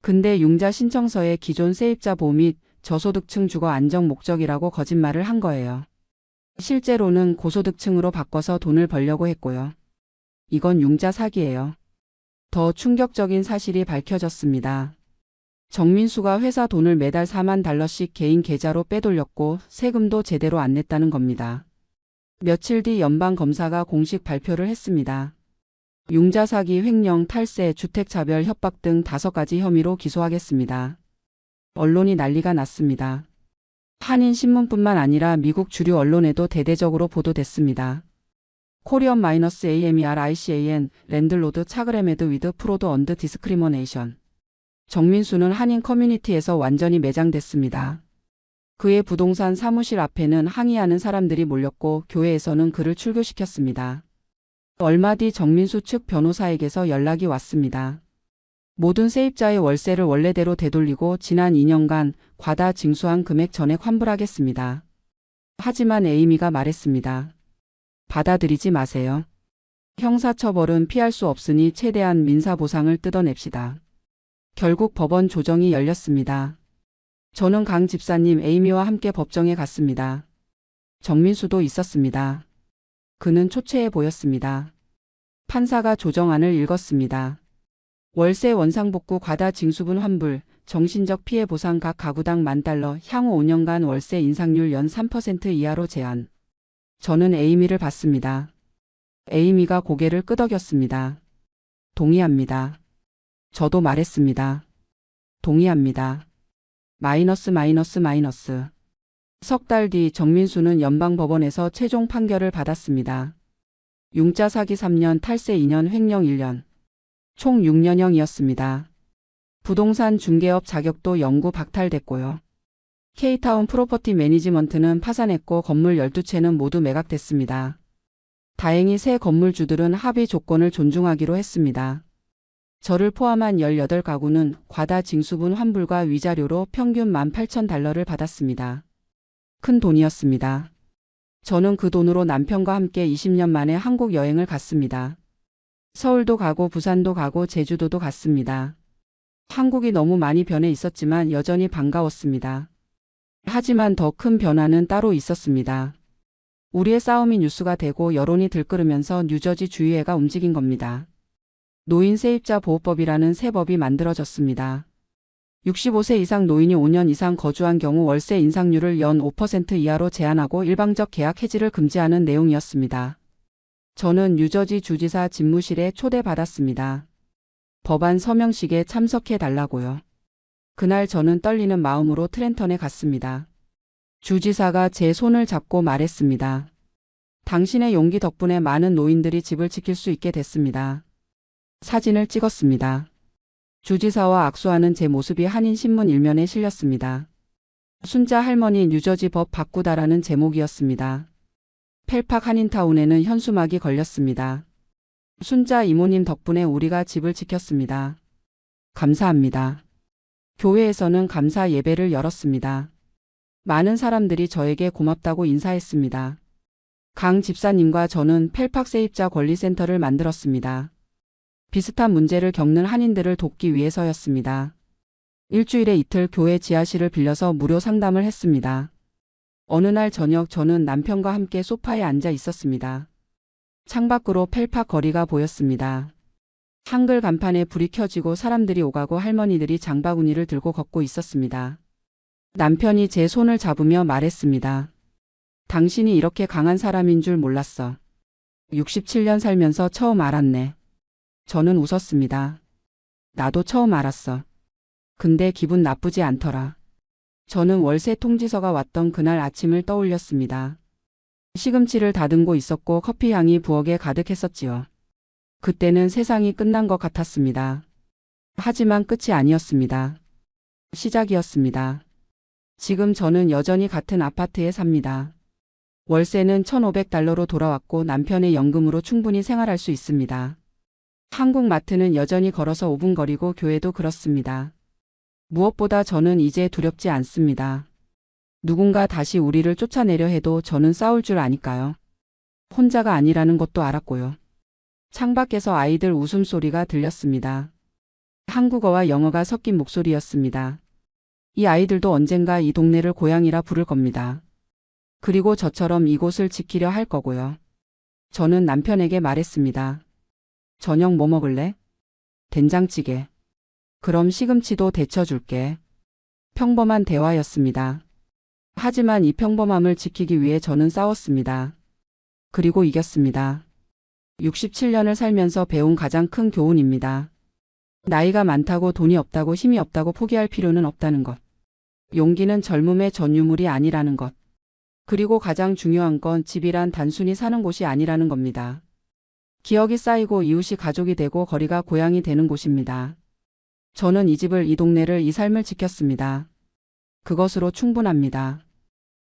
근데 융자 신청서에 기존 세입자 보호 및 저소득층 주거 안정 목적이라고 거짓말을 한 거예요. 실제로는 고소득층으로 바꿔서 돈을 벌려고 했고요. 이건 융자 사기예요. 더 충격적인 사실이 밝혀졌습니다. 정민수가 회사 돈을 매달 $40,000씩 개인 계좌로 빼돌렸고 세금도 제대로 안 냈다는 겁니다. 며칠 뒤 연방검사가 공식 발표를 했습니다. 융자 사기, 횡령, 탈세, 주택차별, 협박 등 5가지 혐의로 기소하겠습니다. 언론이 난리가 났습니다. 한인신문뿐만 아니라 미국 주류 언론에도 대대적으로 보도됐습니다. 코리언-AMERICAN 랜들로드 차그레메드 위드 프로드 언드 디스크리머네이션. 정민수는 한인 커뮤니티에서 완전히 매장됐습니다. 그의 부동산 사무실 앞에는 항의하는 사람들이 몰렸고 교회에서는 그를 출교시켰습니다. 얼마 뒤 정민수 측 변호사에게서 연락이 왔습니다. 모든 세입자의 월세를 원래대로 되돌리고 지난 2년간 과다 징수한 금액 전액 환불하겠습니다. 하지만 에이미가 말했습니다. 받아들이지 마세요. 형사처벌은 피할 수 없으니 최대한 민사보상을 뜯어냅시다. 결국 법원 조정이 열렸습니다. 저는 강 집사님, 에이미와 함께 법정에 갔습니다. 정민수도 있었습니다. 그는 초췌해 보였습니다. 판사가 조정안을 읽었습니다. 월세 원상복구, 과다 징수분 환불, 정신적 피해 보상 각 가구당 $10,000, 향후 5년간 월세 인상률 연 3% 이하로 제한. 저는 에이미를 봤습니다. 에이미가 고개를 끄덕였습니다. 동의합니다. 저도 말했습니다. 동의합니다. 마이너스. 석 달 뒤 정민수는 연방법원에서 최종 판결을 받았습니다. 융자 사기 3년, 탈세 2년, 횡령 1년. 총 6년형이었습니다. 부동산 중개업 자격도 영구 박탈됐고요. K타운 프로퍼티 매니지먼트는 파산했고 건물 12채는 모두 매각됐습니다. 다행히 새 건물주들은 합의 조건을 존중하기로 했습니다. 저를 포함한 18가구는 과다 징수분 환불과 위자료로 평균 $18,000를 받았습니다. 큰 돈이었습니다. 저는 그 돈으로 남편과 함께 20년 만에 한국 여행을 갔습니다. 서울도 가고 부산도 가고 제주도도 갔습니다. 한국이 너무 많이 변해 있었지만 여전히 반가웠습니다. 하지만 더 큰 변화는 따로 있었습니다. 우리의 싸움이 뉴스가 되고 여론이 들끓으면서 뉴저지 주의회가 움직인 겁니다. 노인 세입자 보호법이라는 새 법이 만들어졌습니다. 65세 이상 노인이 5년 이상 거주한 경우 월세 인상률을 연 5% 이하로 제한하고 일방적 계약 해지를 금지하는 내용이었습니다. 저는 뉴저지 주지사 집무실에 초대받았습니다. 법안 서명식에 참석해 달라고요. 그날 저는 떨리는 마음으로 트렌턴에 갔습니다. 주지사가 제 손을 잡고 말했습니다. 당신의 용기 덕분에 많은 노인들이 집을 지킬 수 있게 됐습니다. 사진을 찍었습니다. 주지사와 악수하는 제 모습이 한인신문 일면에 실렸습니다. 순자 할머니 뉴저지 법 바꾸다라는 제목이었습니다. 펠팍 한인타운에는 현수막이 걸렸습니다. 순자 이모님 덕분에 우리가 집을 지켰습니다. 감사합니다. 교회에서는 감사 예배를 열었습니다. 많은 사람들이 저에게 고맙다고 인사했습니다. 강 집사님과 저는 펠팍 세입자 권리센터를 만들었습니다. 비슷한 문제를 겪는 한인들을 돕기 위해서였습니다. 일주일에 이틀 교회 지하실을 빌려서 무료 상담을 했습니다. 어느 날 저녁 저는 남편과 함께 소파에 앉아 있었습니다. 창밖으로 펠팍 거리가 보였습니다. 한글 간판에 불이 켜지고 사람들이 오가고 할머니들이 장바구니를 들고 걷고 있었습니다. 남편이 제 손을 잡으며 말했습니다. 당신이 이렇게 강한 사람인 줄 몰랐어. 67년 살면서 처음 알았네. 저는 웃었습니다. 나도 처음 알았어. 근데 기분 나쁘지 않더라. 저는 월세 통지서가 왔던 그날 아침을 떠올렸습니다. 시금치를 다듬고 있었고 커피 향이 부엌에 가득했었지요. 그때는 세상이 끝난 것 같았습니다. 하지만 끝이 아니었습니다. 시작이었습니다. 지금 저는 여전히 같은 아파트에 삽니다. 월세는 $1,500로 돌아왔고 남편의 연금으로 충분히 생활할 수 있습니다. 한국 마트는 여전히 걸어서 5분 거리고 교회도 그렇습니다. 무엇보다 저는 이제 두렵지 않습니다. 누군가 다시 우리를 쫓아내려 해도 저는 싸울 줄 아니까요. 혼자가 아니라는 것도 알았고요. 창밖에서 아이들 웃음소리가 들렸습니다. 한국어와 영어가 섞인 목소리였습니다. 이 아이들도 언젠가 이 동네를 고향이라 부를 겁니다. 그리고 저처럼 이곳을 지키려 할 거고요. 저는 남편에게 말했습니다. 저녁 뭐 먹을래? 된장찌개. 그럼 시금치도 데쳐줄게. 평범한 대화였습니다. 하지만 이 평범함을 지키기 위해 저는 싸웠습니다. 그리고 이겼습니다. 67년을 살면서 배운 가장 큰 교훈입니다. 나이가 많다고 돈이 없다고 힘이 없다고 포기할 필요는 없다는 것. 용기는 젊음의 전유물이 아니라는 것. 그리고 가장 중요한 건 집이란 단순히 사는 곳이 아니라는 겁니다. 기억이 쌓이고 이웃이 가족이 되고 거리가 고향이 되는 곳입니다. 저는 이 집을, 이 동네를, 이 삶을 지켰습니다. 그것으로 충분합니다.